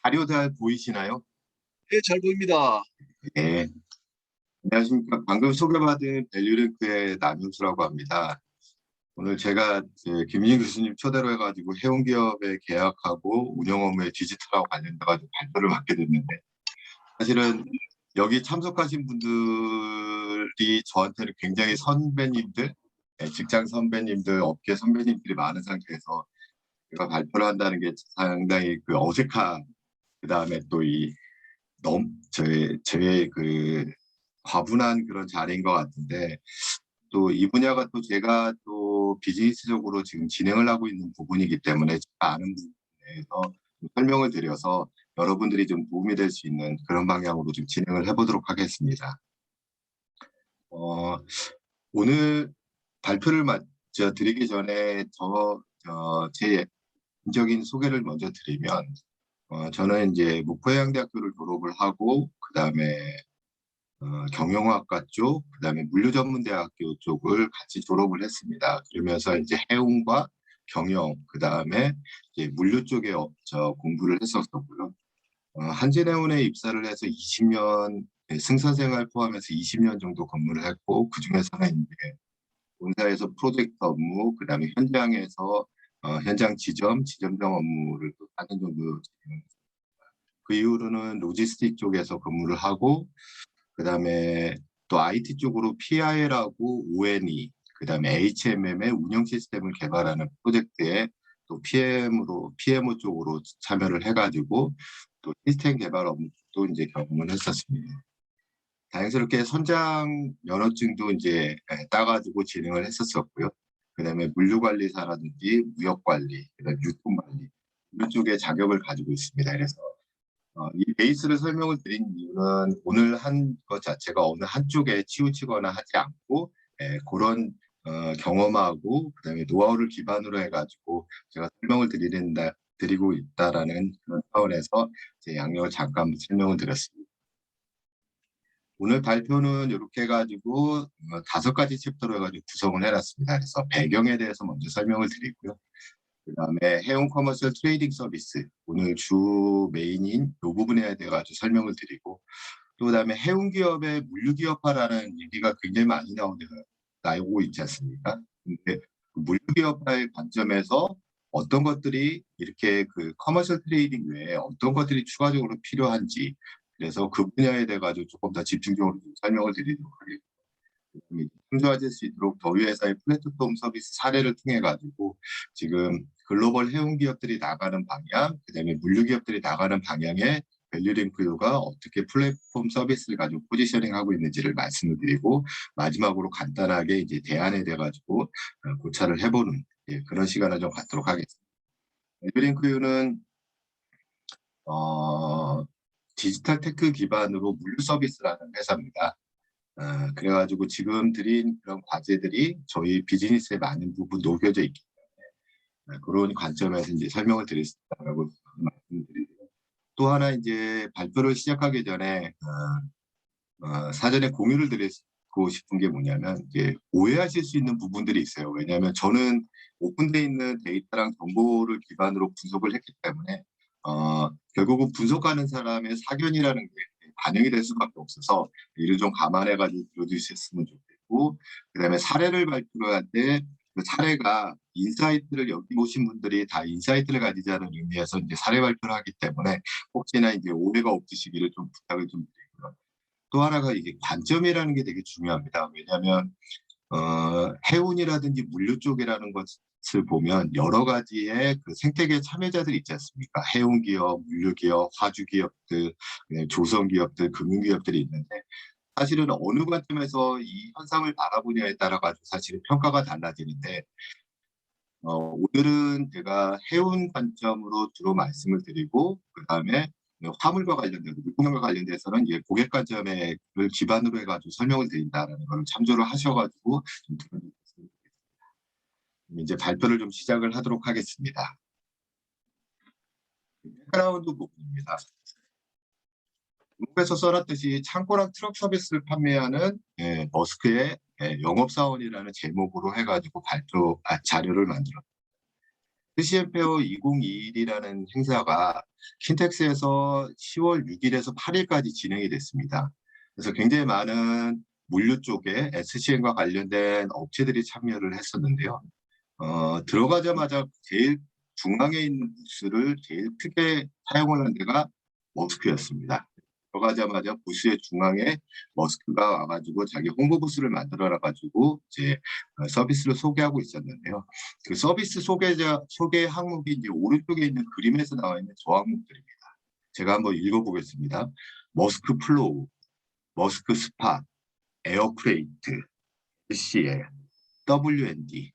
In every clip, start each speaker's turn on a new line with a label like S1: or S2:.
S1: 자료 잘 보이시나요?
S2: 예, 잘 보입니다.
S1: 네. 안녕하십니까. 방금 소개받은 밸류링크의 남윤수라고 합니다. 오늘 제가 김민희 교수님 초대로 해가지고 해운기업에 계약하고 운영 업무에 디지털하고 관련돼가지고 발표를 맡게 됐는데, 사실은 여기 참석하신 분들이 저한테는 굉장히 선배님들, 직장 선배님들, 업계 선배님들이 많은 상태에서 제가 발표를 한다는 게 상당히 어색한, 그 다음에 또 저의 과분한 그런 자리인 것 같은데, 또 이 분야가 또 제가 또 비즈니스적으로 지금 진행을 하고 있는 부분이기 때문에 제가 아는 부분에 대해서 좀 설명을 드려서 여러분들이 좀 도움이 될 수 있는 그런 방향으로 좀 진행을 해보도록 하겠습니다. 어, 오늘 발표를 먼저 드리기 전에 제 개인적인 소개를 먼저 드리면, 저는 이제 목포해양대학교를 졸업을 하고 그다음에 경영학과 쪽, 그다음에 물류전문대학교 쪽을 같이 졸업을 했습니다. 그러면서 이제 해운과 경영, 그다음에 이제 물류 쪽에 공부를 했었었고요. 한진해운에 입사를 해서 20년, 승선생활 포함해서 20년 정도 근무를 했고, 그중에서는 이제 본사에서 프로젝트 업무, 그다음에 현장에서 현장 지점장 업무를 또 4년 정도 진행했습니다. 그 이후로는 로지스틱 쪽에서 근무를 하고, 그다음에 또 IT 쪽으로 PIL하고 ONE, 그다음에 HMM의 운영 시스템을 개발하는 프로젝트에 또 PMO 쪽으로 참여를 해가지고 또 시스템 개발 업무도 이제 경험을 했었습니다. 다행스럽게 선장 면허증도 이제 따가지고 진행을 했었었고요. 그다음에 물류관리사라든지 무역관리, 그다음에 유통관리 이런 쪽에 자격을 가지고 있습니다. 그래서 이 베이스를 설명을 드린 이유는 오늘 한 것 자체가 어느 한쪽에 치우치거나 하지 않고 그런 경험하고 그다음에 노하우를 기반으로 해가지고 제가 설명을 드리고 있다라는 그런 차원에서 제 양력을 잠깐 설명을 드렸습니다. 오늘 발표는 이렇게 해가지고 5가지 챕터로 해가지고 구성을 해놨습니다. 그래서 배경에 대해서 먼저 설명을 드리고요. 그다음에 해운 커머셜 트레이딩 서비스, 오늘 주 메인인 이 부분에 대해 가지고 설명을 드리고, 또 그다음에 해운 기업의 물류 기업화라는 얘기가 굉장히 많이 나오고 있지 않습니까? 근데 그 물류 기업화의 관점에서 어떤 것들이 이렇게 커머셜 트레이딩 외에 어떤 것들이 추가적으로 필요한지, 그래서 그 분야에 대해 가지고 조금 더 집중적으로 좀 설명을 드리도록 하겠습니다. 참조하실 수 있도록 더위 회사의 플랫폼 서비스 사례를 통해 가지고 지금 글로벌 해운 기업들이 나가는 방향, 그다음에 물류 기업들이 나가는 방향에 밸류링크유가 어떻게 플랫폼 서비스를 가지고 포지셔닝하고 있는지를 말씀을 드리고, 마지막으로 간단하게 이제 대안에 대해 가지고 고찰을 해보는 그런 시간을 좀 갖도록 하겠습니다. 밸류링크유는 디지털 테크 기반으로 물류 서비스라는 회사입니다. 그래가지고 지금 드린 그런 과제들이 저희 비즈니스에 많은 부분 녹여져 있기 때문에 그런 관점에서 이제 설명을 드리겠다라고 말씀드리고요. 또 하나 이제 발표를 시작하기 전에 사전에 공유를 드리고 싶은 게 뭐냐면, 이제 오해하실 수 있는 부분들이 있어요. 왜냐하면 저는 오픈되어 있는 데이터랑 정보를 기반으로 분석을 했기 때문에 결국은 분석하는 사람의 사견이라는 게 반영이 될 수밖에 없어서 이를 좀 감안해가지고 들어주셨으면 좋겠고, 그다음에 사례를 발표를 할 때 그 사례가 인사이트를 여기 오신 분들이 다 인사이트를 가지자는 의미에서 이제 사례 발표를 하기 때문에 혹시나 이제 오해가 없으시기를 좀 부탁을 좀 드리고요. 또 하나가 이게 관점이라는 게 되게 중요합니다. 왜냐하면 해운이라든지 물류 쪽이라는 것을 보면 여러 가지의 생태계 참여자들이 있지 않습니까? 해운 기업, 물류 기업, 화주 기업들, 조선 기업들, 금융 기업들이 있는데, 사실은 어느 관점에서 이 현상을 바라보냐에 따라 가지고 사실은 평가가 달라지는데, 오늘은 제가 해운 관점으로 주로 말씀을 드리고, 그다음에 화물과 관련된, 물통과 관련돼서는 이제 고객 관점을 기반으로 해가지고 설명을 드린다는 걸 참조를 하셔가지고 좀 들어주셨으면 좋겠습니다. 이제 발표를 좀 시작을 하도록 하겠습니다. 백그라운드 부분입니다. 목에서 써놨듯이 창고랑 트럭 서비스를 판매하는 머스크의 영업사원이라는 제목으로 해가지고 자료를 만들었습니다. 스시엠 페어 2021이라는 행사가 킨텍스에서 10월 6일에서 8일까지 진행이 됐습니다. 그래서 굉장히 많은 물류 쪽에 SCM과 관련된 업체들이 참여를 했었는데요. 들어가자마자 제일 중앙에 있는 부스를 제일 크게 사용을 한 데가 머스크였습니다. 들어가자마자 부스의 중앙에 머스크가 와가지고 자기 홍보 부스를 만들어놔가지고 이제 서비스를 소개하고 있었는데요. 그 서비스 소개 항목이 이제 오른쪽에 있는 그림에서 나와 있는 저 항목들입니다. 제가 한번 읽어보겠습니다. 머스크 플로우, 머스크 스팟, 에어프레이트, CL, WND,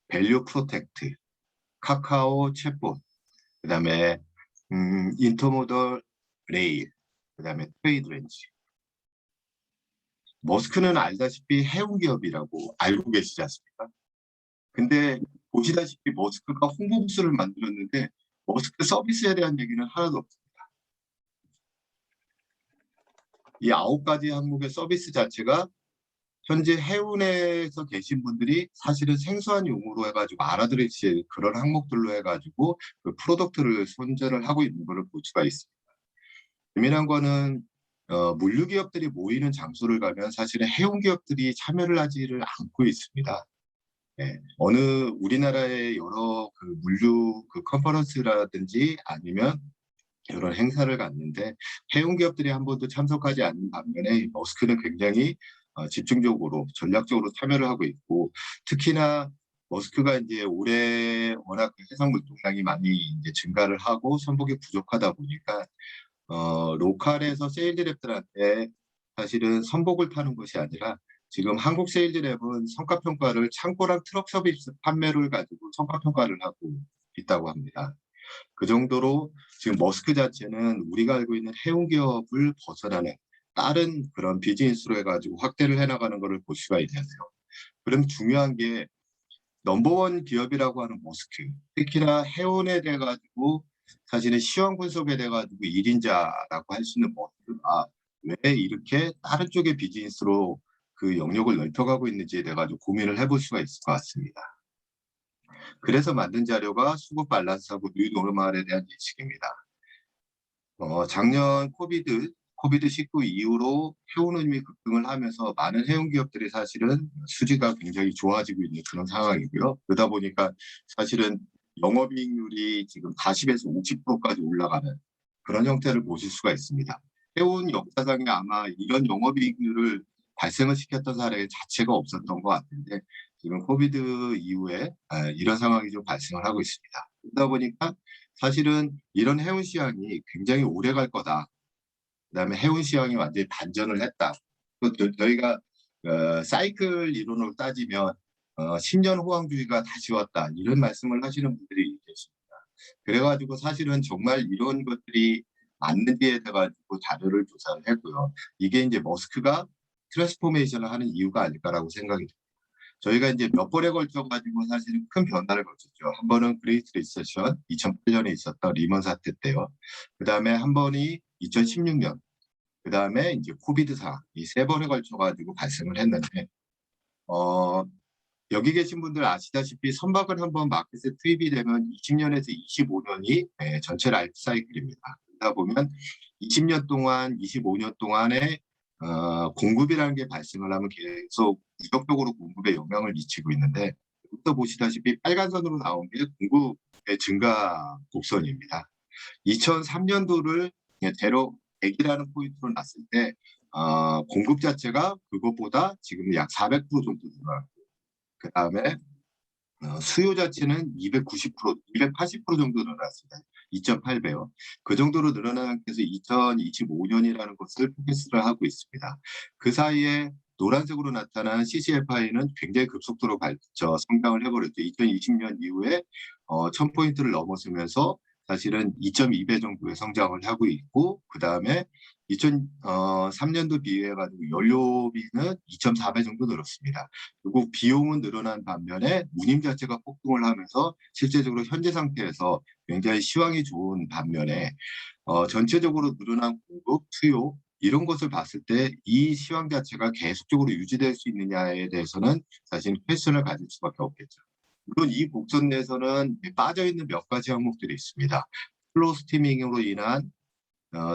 S1: 밸류 프로텍트, 카카오 챗봇, 그다음에 인터모더 레일, 그다음에 트레이드 렌지. 머스크는 알다시피 해운 기업이라고 알고 계시지 않습니까? 근데 보시다시피 머스크가 홍보 부스를 만들었는데 머스크 서비스에 대한 얘기는 하나도 없습니다. 이 9가지 항목의 서비스 자체가 현재 해운에서 계신 분들이 사실은 생소한 용어로 해가지고 알아들으실 그런 항목들로 해가지고 그 프로덕트를 선전을 하고 있는 것을 볼 수가 있습니다. 재미난 거는 물류 기업들이 모이는 장소를 가면 사실은 해운 기업들이 참여를 하지를 않고 있습니다. 네. 어느 우리나라의 여러 그 물류 그 컨퍼런스라든지 아니면 이런 행사를 갔는데 해운 기업들이 한 번도 참석하지 않는 반면에 머스크는 굉장히 집중적으로 전략적으로 참여를 하고 있고 특히나 머스크가 이제 올해 워낙 해상물 동량이 많이 이제 증가를 하고 선복이 부족하다 보니까 로컬에서 세일즈랩들한테 사실은 선복을 타는 것이 아니라 지금 한국 세일즈랩은 성과평가를 창고랑 트럭 서비스 판매를 가지고 성과평가를 하고 있다고 합니다. 그 정도로 지금 머스크 자체는 우리가 알고 있는 해운 기업을 벗어나는 다른 그런 비즈니스로 해가지고 확대를 해나가는 것을 볼 수가 있는데요. 그럼 중요한 게 넘버원 기업이라고 하는 머스크, 특히나 해운에 대해 가지고 사실은 시황 분석에 대해 가지고 1인자라고 할 수 있는 머스크가 왜 이렇게 다른 쪽의 비즈니스로 그 영역을 넓혀가고 있는지에 대해 가지고 고민을 해볼 수가 있을 것 같습니다. 그래서 만든 자료가 수급 밸런스하고 뉴 노멀에 대한 예측입니다. 작년 코비드19 이후로 해운 흐름이 급등을 하면서 많은 해운 기업들이 사실은 수지가 굉장히 좋아지고 있는 그런 상황이고요. 그러다 보니까 사실은 영업이익률이 지금 40에서 50%까지 올라가는 그런 형태를 보실 수가 있습니다. 해운 역사상에 아마 이런 영업이익률을 발생을 시켰던 사례 자체가 없었던 것 같은데 지금 코비드 이후에 이런 상황이 좀 발생을 하고 있습니다. 그러다 보니까 사실은 이런 해운 시황이 굉장히 오래 갈 거다. 그다음에 해운 시황이 완전히 반전을 했다. 또 저희가 사이클 이론으로 따지면 10년 호황주의가 다시 왔다. 이런 말씀을 하시는 분들이 계십니다. 그래가지고 사실은 정말 이런 것들이 맞는지에 대해 가지고 자료를 조사를 했고요. 이게 이제 머스크가 트랜스포메이션을 하는 이유가 아닐까라고 생각이 듭니다. 저희가 이제 몇 번에 걸쳐 가지고 사실은 큰 변화를 거쳤죠. 한 번은 그레이트 리세션 2008년에 있었던 리먼 사태 때요. 그다음에 한 번이 2016년, 그다음에 이제 코비드 상황 이 세 번에 걸쳐 가지고 발생을 했는데 여기 계신 분들 아시다시피 선박은 한번 마켓에 투입이 되면 20년에서 25년이 전체 라이프 사이클입니다. 그러다 보면 20년 동안, 25년 동안에 공급이라는 게 발생을 하면 계속 유격적으로 공급에 영향을 미치고 있는데 여기서 보시다시피 빨간 선으로 나온 게 공급의 증가 곡선입니다. 2003년도를 제로 100이라는 포인트로 놨을 때 공급 자체가 그것보다 지금 약 400% 정도 늘어났고 그다음에 수요 자체는 290%, 280% 정도 늘어났습니다. 2.8배요. 그 정도로 늘어나는 데서 2025년이라는 것을 포커스를 하고 있습니다. 그 사이에 노란색으로 나타난 CCFI는 굉장히 급속도로 성장을 해버렸죠. 2020년 이후에 1000포인트를 넘어서면서 사실은 2.2배 정도의 성장을 하고 있고 그 다음에 2003년도 비교해가지고 연료비는 2.4배 정도 늘었습니다. 그리고 비용은 늘어난 반면에 운임 자체가 폭등을 하면서 실제적으로 현재 상태에서 굉장히 시황이 좋은 반면에 전체적으로 늘어난 공급, 수요 이런 것을 봤을 때 이 시황 자체가 계속적으로 유지될 수 있느냐에 대해서는 사실 퀘스천을 가질 수밖에 없겠죠. 물론 이 곡선 내에서는 빠져 있는 몇 가지 항목들이 있습니다. 슬로우 스티밍으로 인한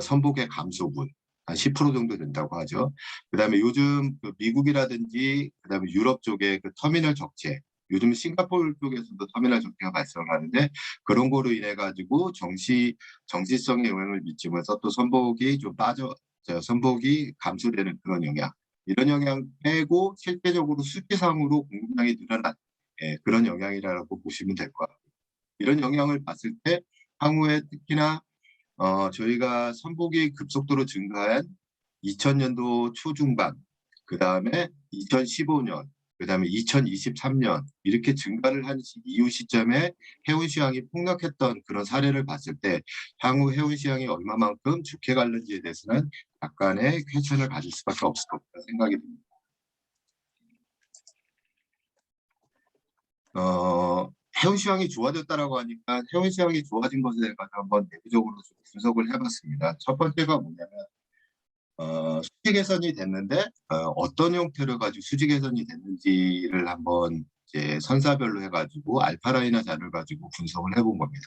S1: 선복의 감소분 한 10% 정도 된다고 하죠. 그다음에 요즘 그 미국이라든지 그다음에 유럽 쪽에 그 터미널 적체, 요즘 싱가포르 쪽에서도 터미널 적체가 발생하는데 그런 거로 인해 가지고 정시성에 영향을 미치면서 또 선복이 감소되는 그런 영향. 이런 영향 빼고 실제적으로 수치상으로 공급량이 늘어난 그런 영향이라고 보시면 될 것 같아요. 이런 영향을 봤을 때 향후에 특히나 저희가 선복이 급속도로 증가한 2000년도 초중반, 그다음에 2015년, 그다음에 2023년 이렇게 증가를 한 이후 시점에 해운 시황이 폭락했던 그런 사례를 봤을 때 향후 해운 시황이 얼마만큼 좋게 갈는지에 대해서는 약간의 퀘스천을 가질 수밖에 없을 것 같다는 생각이 듭니다. 해운 시황이 좋아졌다라고 하니까 해운 시황이 좋아진 것에 대해서 한번 내부적으로 좀 분석을 해봤습니다. 첫 번째가 뭐냐면 수지 개선이 됐는데 어떤 형태로 가지고 수지 개선이 됐는지를 한번 이제 선사별로 해가지고 알파라이나 자를 가지고 분석을 해본 겁니다.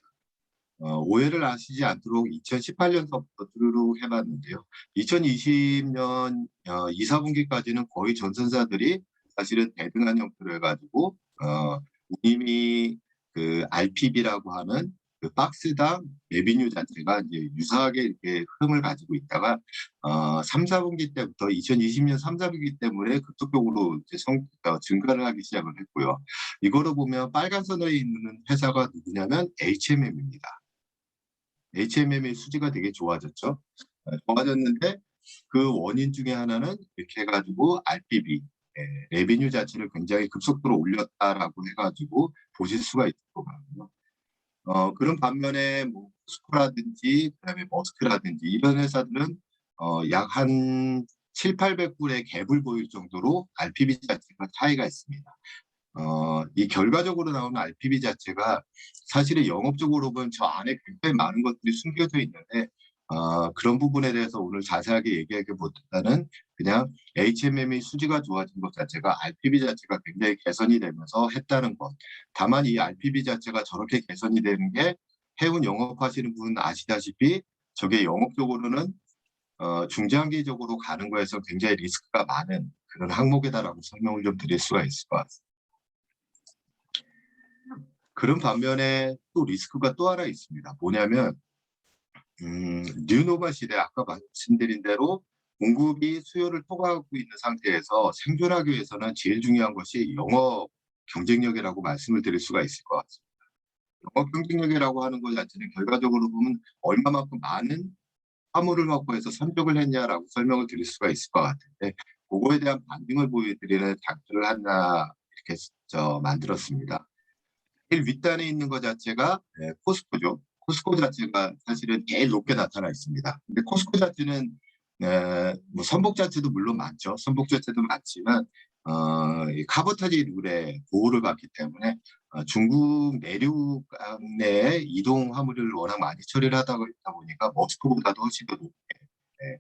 S1: 오해를 하시지 않도록 2018년서부터 뚜루룩 해봤는데요. 2020년 2, 4분기까지는 거의 전선사들이 사실은 대등한 형태로 해가지고 이미 그 RPB라고 하는 그 박스당 레비뉴 자체가 이제 유사하게 이렇게 흐름을 가지고 있다가 3, 4분기 때부터 2020년 3, 4분기 때문에 급속도로 이제 증가를 하기 시작을 했고요. 이거로 보면 빨간 선에 있는 회사가 누구냐면 HMM입니다. HMM의 수지가 되게 좋아졌죠. 좋아졌는데 그 원인 중에 하나는 이렇게 해가지고 RPB, 레비뉴 자체를 굉장히 급속도로 올렸다라고 해가지고 보실 수가 있을 것 같고요. 그런 반면에 뭐 포스코라든지 그다음에 머스크라든지 이런 회사들은 약 한 7, 800불의 갭을 보일 정도로 RPB 자체가 차이가 있습니다. 이 결과적으로 나오는 RPB 자체가 사실은 영업적으로 보면 저 안에 굉장히 많은 것들이 숨겨져 있는데 그런 부분에 대해서 오늘 자세하게 얘기하기보다는 그냥 HMM의 수지가 좋아진 것 자체가 RPB 자체가 굉장히 개선이 되면서 했다는 것. 다만 이 RPB 자체가 저렇게 개선이 되는 게 해운 영업하시는 분 아시다시피 저게 영업적으로는 중장기적으로 가는 거에서 굉장히 리스크가 많은 그런 항목이다라고 설명을 좀 드릴 수가 있을 것 같습니다. 그런 반면에 또 리스크가 또 하나 있습니다. 뭐냐면 뉴노멀 시대 아까 말씀드린 대로 공급이 수요를 통과하고 있는 상태에서 생존하기 위해서는 제일 중요한 것이 영업 경쟁력이라고 말씀을 드릴 수가 있을 것 같습니다. 영업 경쟁력이라고 하는 것 자체는 결과적으로 보면 얼마만큼 많은 화물을 확보해서 선적을 했냐라고 설명을 드릴 수가 있을 것 같은데 그거에 대한 반증을 보여드리는 장표를 하나 이렇게 만들었습니다. 제일 윗단에 있는 것 자체가 코스코죠. 코스코 자체가 사실은 제일 높게 나타나 있습니다. 근데 코스코 자체는 뭐 선복 자체도 물론 많죠. 선복 자체도 많지만 이 카보타지 룰의 보호를 받기 때문에 중국 내륙 내에 이동 화물을 워낙 많이 처리를 하다 보니까 머스크보다도 훨씬 더 높게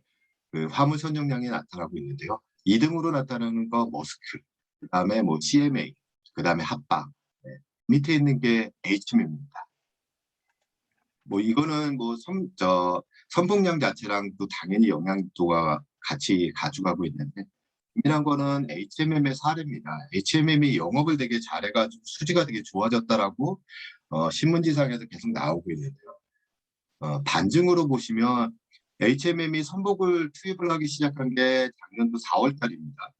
S1: 그 화물 선정량이 나타나고 있는데요. 2등으로 나타나는 거 머스크, 그다음에 뭐 CMA, 그다음에 합방, 밑에 있는 게 HM입니다. 뭐 이거는 뭐 선풍량 자체랑 또 당연히 영향도가 같이 가져가고 있는데 중요한 거는 HMM의 사례입니다. HMM이 영업을 되게 잘해가지고 수지가 되게 좋아졌다라고 신문지상에서 계속 나오고 있는데요. 반증으로 보시면 HMM이 선복을 투입을 하기 시작한 게 작년도 4월 달입니다.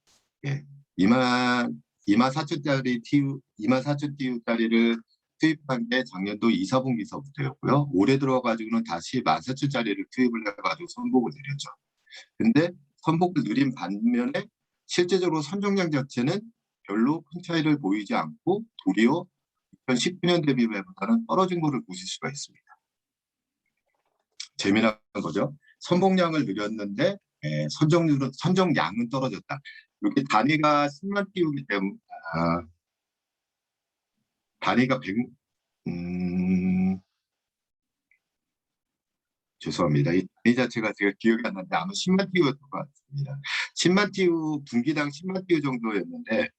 S1: 예. 2만 4천 TU짜리를 투입한 게 작년도 2, 4분기서부터였고요. 올해 들어가지고는 다시 14,000짜리를 투입을 해가지고 선복을 늘렸죠. 근데 선복을 늘린 반면에 실제적으로 선정량 자체는 별로 큰 차이를 보이지 않고 도리어 2019년 대비보다는 떨어진 것을 보실 수가 있습니다. 재미난 거죠. 선복량을 늘렸는데 선정량은 떨어졌다. 이렇게 단위가 10만 TU이기 때문에 단위가 100, 죄송합니다. 이 단위 자체가 제가 기억이 안 나는데 아마 10만 TU였던 것 같습니다. 10만 TU, 분기당 10만 TU 정도였는데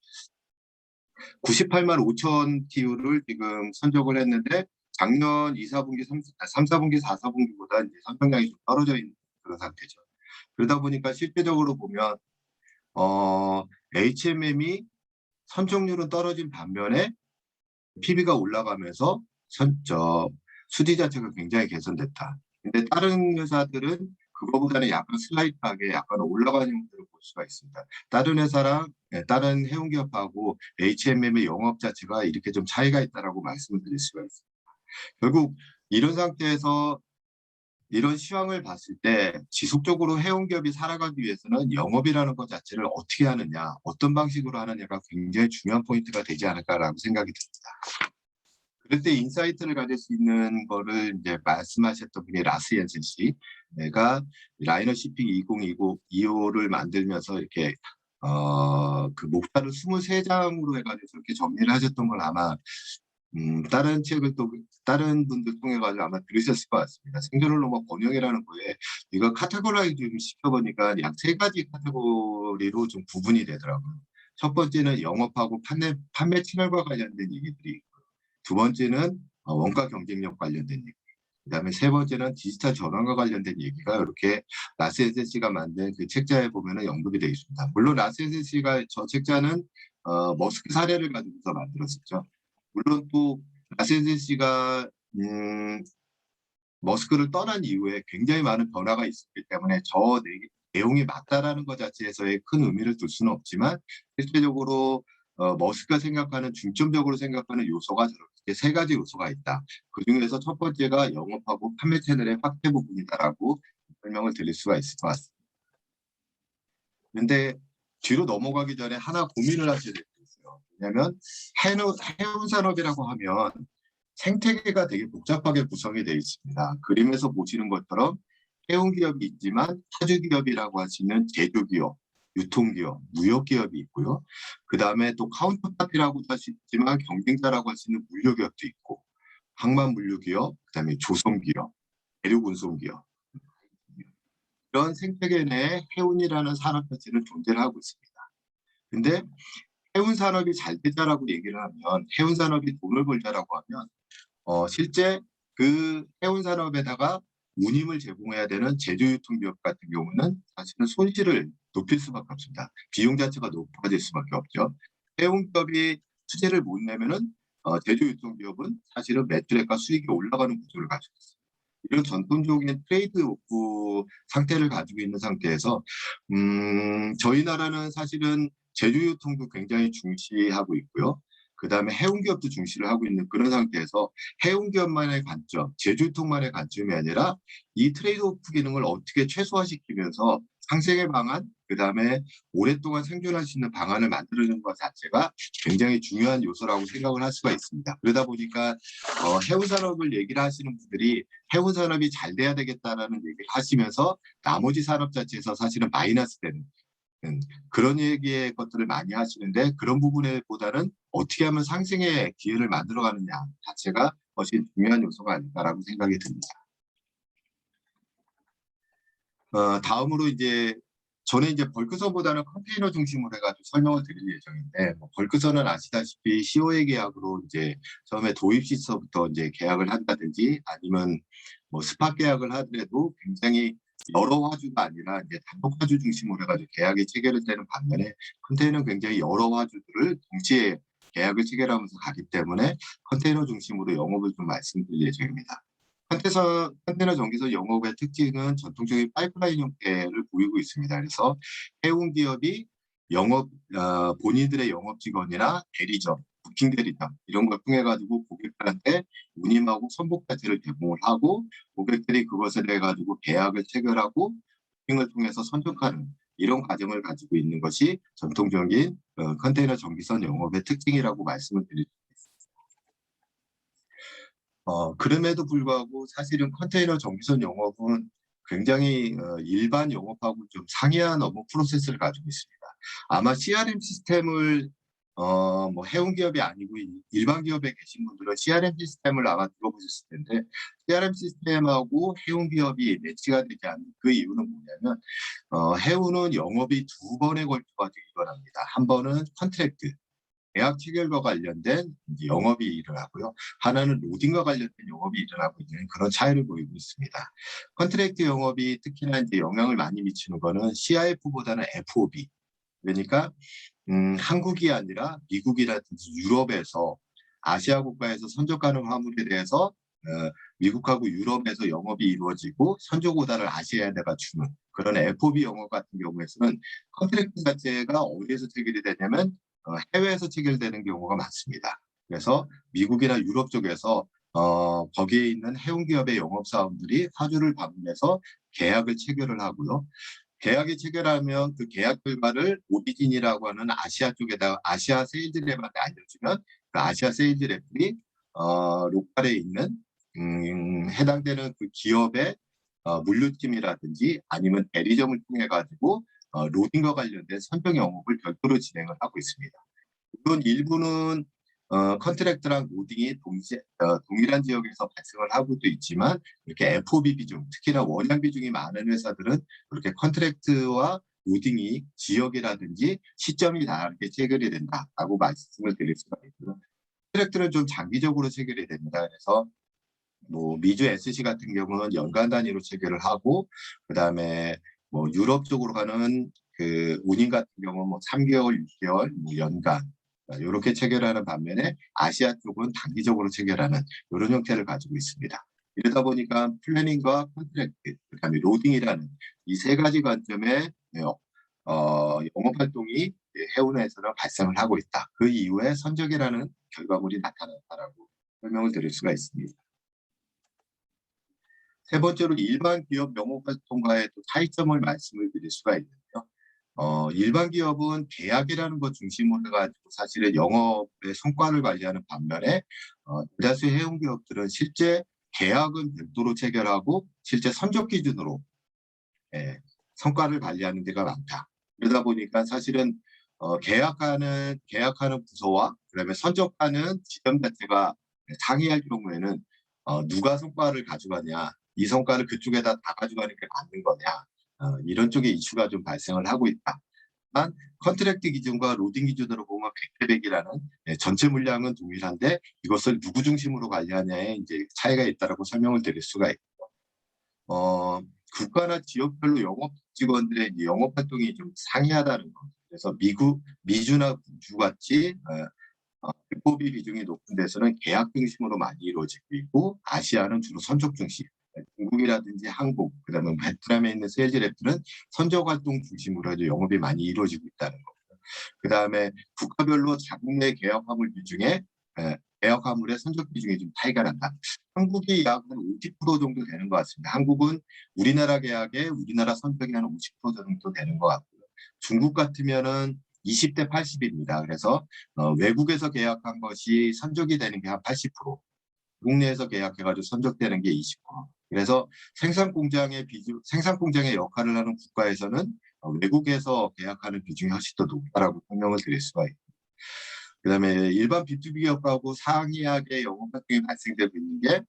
S1: 98만 5천 TU를 지금 선적을 했는데 작년 2, 4분기, 3, 4분기, 4, 4분기보다 이제 선정량이 좀 떨어져 있는 그런 상태죠. 그러다 보니까 실제적으로 보면 HMM이 선정률은 떨어진 반면에 PB가 올라가면서 수지 자체가 굉장히 개선됐다. 근데 다른 회사들은 그거보다는 약간 슬라이트하게 약간 올라가는 형태를 볼 수가 있습니다. 다른 회사랑 다른 해운기업하고 HMM의 영업 자체가 이렇게 좀 차이가 있다라고 말씀을 드릴 수가 있습니다. 결국 이런 상태에서 이런 시황을 봤을 때 지속적으로 해운기업이 살아가기 위해서는 영업이라는 것 자체를 어떻게 하느냐, 어떤 방식으로 하느냐가 굉장히 중요한 포인트가 되지 않을까라고 생각이 듭니다. 그럴 때 인사이트를 가질 수 있는 거를 이제 말씀하셨던 분이 라스 옌센 씨, 내가 라이너 시핑 2025를 만들면서 이렇게 그 목표를 23장으로 해가지고 그렇게 정리를 하셨던 걸 아마 다른 책을 또 다른 분들 통해 가지고 아마 들으셨을 것 같습니다. 생존을 넘어 번영이라는 거에 이거 카테고라이즈 좀 시켜보니까 약 세 가지 카테고리로 좀 구분이 되더라고요. 첫 번째는 영업하고 판매 채널과 관련된 얘기들이, 두 번째는 원가 경쟁력 관련된 얘기, 그다음에 세 번째는 디지털 전환과 관련된 얘기가 이렇게 라스 에센시가 만든 그 책자에 보면은 언급이 되어 있습니다. 물론 라스 에센시가 저 책자는 머스크 사례를 가지고서 만들었었죠. 물론 또 라스 에센시가 머스크를 떠난 이후에 굉장히 많은 변화가 있었기 때문에 내용이 맞다라는 것 자체에서의 큰 의미를 둘 수는 없지만 실제적으로 머스크가 생각하는 중점적으로 생각하는 요소가 저렇게 세 가지 요소가 있다. 그 중에서 첫 번째가 영업하고 판매 채널의 확대 부분이다라고 설명을 드릴 수가 있을 것 같습니다. 그런데 뒤로 넘어가기 전에 하나 고민을 하셔야 될 게 있어요. 왜냐하면 해운 산업이라고 하면 생태계가 되게 복잡하게 구성이 되어 있습니다. 그림에서 보시는 것처럼 해운 기업이 있지만 타주 기업이라고 할 수 있는 제조기업, 유통기업, 무역기업이 있고요. 그 다음에 또 카운터파티라고 할 수 있지만 경쟁자라고 할 수 있는 물류기업도 있고, 항만 물류기업, 그 다음에 조선기업, 대륙운송기업, 이런 생태계 내에 해운이라는 산업 자체는 존재를 하고 있습니다. 근데 해운 산업이 잘 되자라고 얘기를 하면, 해운 산업이 돈을 벌자라고 하면 실제 그 해운 산업에다가 운임을 제공해야 되는 제조 유통기업 같은 경우는 사실은 손실을 높일 수밖에 없습니다. 비용 자체가 높아질 수밖에 없죠. 해운기업이 수혜를 못 내면은 제조 유통기업은 사실은 매출액과 수익이 올라가는 구조를 가지고 있습니다. 이런 전통적인 트레이드 오프 상태를 가지고 있는 상태에서 저희 나라는 사실은 제조 유통도 굉장히 중시하고 있고요. 그다음에 해운기업도 중시를 하고 있는 그런 상태에서 해운기업만의 관점, 제주통만의 관점이 아니라 이 트레이드오프 기능을 어떻게 최소화시키면서 상생의 방안, 그다음에 오랫동안 생존할 수 있는 방안을 만들어내는 것 자체가 굉장히 중요한 요소라고 생각을 할 수가 있습니다. 그러다 보니까 해운산업을 얘기를 하시는 분들이 해운산업이 잘 돼야 되겠다라는 얘기를 하시면서 나머지 산업 자체에서 사실은 마이너스 되는 그런 얘기의 것들을 많이 하시는데, 그런 부분에 보다는 어떻게 하면 상승의 기회를 만들어가느냐 자체가 훨씬 중요한 요소가 아닐까라고 생각이 듭니다. 다음으로 이제 저는 이제 벌크선보다는 컨테이너 중심으로 해가지고 설명을 드릴 예정인데, 벌크선은 아시다시피 COA 계약으로 이제 처음에 도입 시서부터 이제 계약을 한다든지 아니면 스팟 계약을 하더라도 굉장히 여러 화주가 아니라 이제 단독 화주 중심으로 해가지고 계약이 체결되는 반면에, 컨테이너는 굉장히 여러 화주들을 동시에 계약을 체결하면서 가기 때문에 컨테이너 중심으로 영업을 좀 말씀드릴 예정입니다. 컨테이너 전기선 영업의 특징은 전통적인 파이프라인 형태를 보이고 있습니다. 그래서 해운 기업이 본인들의 영업 직원이나 대리점, 부킹 대리점 이런 걸 통해 가지고 고객들한테 운임하고 선복 자체를 제공을 하고, 고객들이 그것을 해 가지고 계약을 체결하고 부킹을 통해서 선적하는 이런 과정을 가지고 있는 것이 전통적인 컨테이너 전기선 영업의 특징이라고 말씀을 드립니다. 그럼에도 불구하고 사실은 컨테이너 정비선 영업은 굉장히 일반 영업하고 좀 상이한 업무 프로세스를 가지고 있습니다. 아마 CRM 시스템을 해운 기업이 아니고 일반 기업에 계신 분들은 CRM 시스템을 아마 들어보셨을 텐데, CRM 시스템하고 해운 기업이 매치가 되지 않는 그 이유는 뭐냐면, 해운은 영업이 두 번에 걸쳐 가지고 일어납니다. 한 번은 컨트랙트, 계약 체결과 관련된 이제 영업이 일어나고요. 하나는 로딩과 관련된 영업이 일어나고 있는 그런 차이를 보이고 있습니다. 컨트랙트 영업이 특히나 이제 영향을 많이 미치는 거는 CIF보다는 FOB. 그러니까 한국이 아니라 미국이라든지 유럽에서 아시아 국가에서 선적하는 화물에 대해서 미국하고 유럽에서 영업이 이루어지고 선적 오다를 아시아에다가 주는 그런 FOB 영업 같은 경우에서는 컨트랙트 자체가 어디에서 체결이 되냐면 해외에서 체결되는 경우가 많습니다. 그래서 미국이나 유럽 쪽에서 거기에 있는 해운기업의 영업사원들이 화주를 방문해서 계약을 체결을 하고요. 계약이 체결하면 그 계약 결과를 오리진이라고 하는 아시아 쪽에다가 아시아 세일즈 랩한테 알려주면 그 아시아 세일즈 랩이 로컬에 있는 해당되는 그 기업의 물류팀이라든지 아니면 대리점을 통해 가지고 로딩과 관련된 선적 영업을 별도로 진행을 하고 있습니다. 물론 일부는 컨트랙트랑 로딩이 동일한 지역에서 발생을 하고도 있지만 이렇게 FOB 비중, 특히나 원양 비중이 많은 회사들은 그렇게 컨트랙트와 로딩이 지역이라든지 시점이 다르게 체결이 된다라고 말씀을 드릴 수가 있고요. 컨트랙트는 좀 장기적으로 체결이 됩니다. 그래서 뭐 미주 SC 같은 경우는 연간 단위로 체결을 하고 그다음에 뭐 유럽 쪽으로 가는 그 운임 같은 경우는 뭐 3개월, 6개월, 뭐 연간 이렇게 체결하는 반면에 아시아 쪽은 단기적으로 체결하는 이런 형태를 가지고 있습니다. 이러다 보니까 플래닝과 컨트랙트, 그다음에 로딩이라는 이 세 가지 관점의 영업 활동이 해운에서는 발생을 하고 있다. 그 이후에 선적이라는 결과물이 나타났다라고 설명을 드릴 수가 있습니다. 세 번째로 일반 기업 영업 활동과의 또 차이점을 말씀을 드릴 수가 있는데요. 일반 기업은 계약이라는 것 중심으로 해가지고 사실은 영업의 성과를 관리하는 반면에 대다수 해운 기업들은 실제 계약은 별도로 체결하고 실제 선적 기준으로 성과를 관리하는 데가 많다. 그러다 보니까 사실은 계약하는 부서와 그다음에 선적하는 지점 자체가 상이할 경우에는 누가 성과를 가져가냐, 이 성과를 그쪽에다 다 가져가는 게 맞는 거냐, 이런 쪽의 이슈가 좀 발생을 하고 있다. 한 컨트랙트 기준과 로딩 기준으로 보면 100대 100이라는 전체 물량은 동일한데 이것을 누구 중심으로 관리하냐에 이제 차이가 있다라고 설명을 드릴 수가 있고, 국가나 지역별로 영업 직원들의 영업 활동이 좀 상이하다는 것. 그래서 미주나 주 같이 FOB 비중이 높은 데서는 계약 중심으로 많이 이루어지고 있고 아시아는 주로 선적 중심. 중국이라든지 한국, 그다음에 베트남에 있는 세일즈 랩들은 선적 활동 중심으로 해도 영업이 많이 이루어지고 있다는 거고요. 그다음에 국가별로 자국 내 계약 화물 비중에 계약 화물의 선적 비중이 좀 차이가 난다. 한국이 약 한 50% 정도 되는 것 같습니다. 한국은 우리나라 계약에 우리나라 선적이 한 50% 정도 되는 것 같고요. 중국 같으면은 20대 80입니다. 그래서 외국에서 계약한 것이 선적이 되는 게 한 80%, 국내에서 계약해가지고 선적되는 게 20%. 그래서 생산 공장의 역할을 하는 국가에서는 외국에서 계약하는 비중이 훨씬 더 높다라고 설명을 드릴 수가 있고, 그다음에 일반 B2B 기업하고 상이하게 영업 활동이 발생되고 있는 게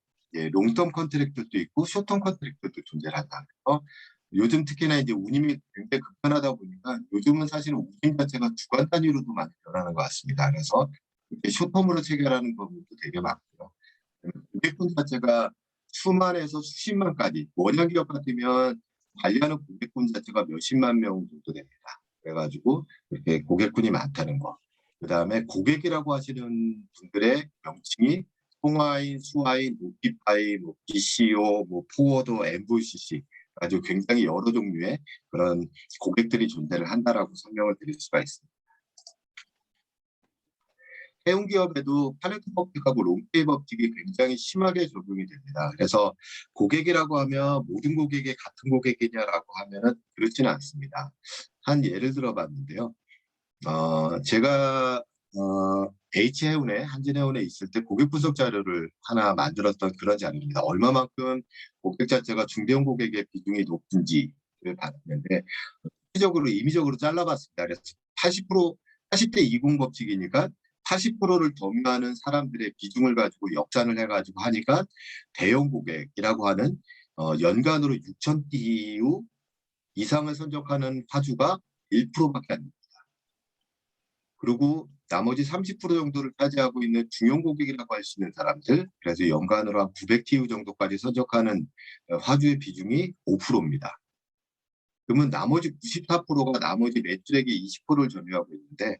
S1: 롱텀 컨트랙트도 있고 쇼텀 컨트랙트도 존재한다. 그래서 요즘 특히나 이제 운임이 굉장히 급변하다 보니까 요즘은 사실 운임 자체가 주간 단위로도 많이 변하는 것 같습니다. 그래서 이렇게 쇼텀으로 체결하는 경우도 되게 많고요. 고객분 자체가 수만에서 수십만까지, 원형 기업 같으면 관리하는 고객분 자체가 몇십만 명 정도 됩니다. 그래가지고 이렇게 고객군이 많다는 거. 그다음에 고객이라고 하시는 분들의 명칭이 송화인, 수화인, 오피파이, 뭐 BCO, 뭐 포워더, MVCC 아주 굉장히 여러 종류의 그런 고객들이 존재를 한다라고 설명을 드릴 수가 있습니다. 해운 기업에도 파레토 법칙하고 롱테일 법칙이 굉장히 심하게 적용이 됩니다. 그래서 고객이라고 하면 모든 고객이 같은 고객이냐라고 하면은 그렇지는 않습니다. 한 예를 들어봤는데요. 제가 H해운에 한진해운에 있을 때 고객 분석 자료를 하나 만들었던 그런 자료입니다. 얼마만큼 고객 자체가 중대형 고객의 비중이 높은지를 봤는데 임의적으로 잘라봤습니다. 그래서 80대 20 법칙이니까 80%를 점유하는 사람들의 비중을 가지고 역산을 해가지고 하니까 대형 고객이라고 하는 연간으로 6천 TEU 이상을 선적하는 화주가 1%밖에 안 됩니다. 그리고 나머지 30% 정도를 차지하고 있는 중용 고객이라고 할 수 있는 사람들, 그래서 연간으로 한 900TU 정도까지 선적하는 화주의 비중이 5%입니다. 그러면 나머지 94%가 나머지 매출액의 20%를 점유하고 있는데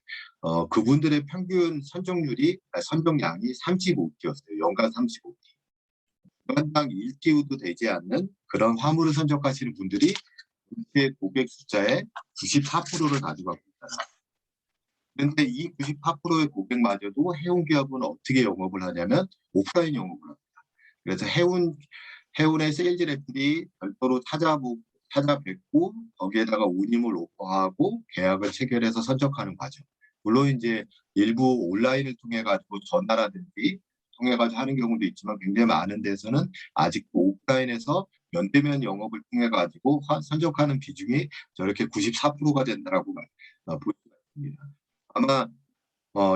S1: 그분들의 평균 선적량이 35T였어요. 연간 35T. 연간당 1TU도 되지 않는 그런 화물을 선적하시는 분들이 전체 고객 숫자의 94%를 가져가고 있다. 그런데 이 94%의 고객마저도 해운기업은 어떻게 영업을 하냐면 오프라인 영업을 합니다. 그래서 해운의 세일즈 랩들이 별도로 찾아뵙고 거기에다가 운임을 오퍼하고 계약을 체결해서 선적하는 과정. 물론 이제 일부 온라인을 통해 가지고 전화라든지 통해 가지고 하는 경우도 있지만 굉장히 많은 데서는 아직도 오프라인에서 면대면 영업을 통해 가지고 선적하는 비중이 저렇게 94%가 된다라고 볼 수가 있습니다. 아마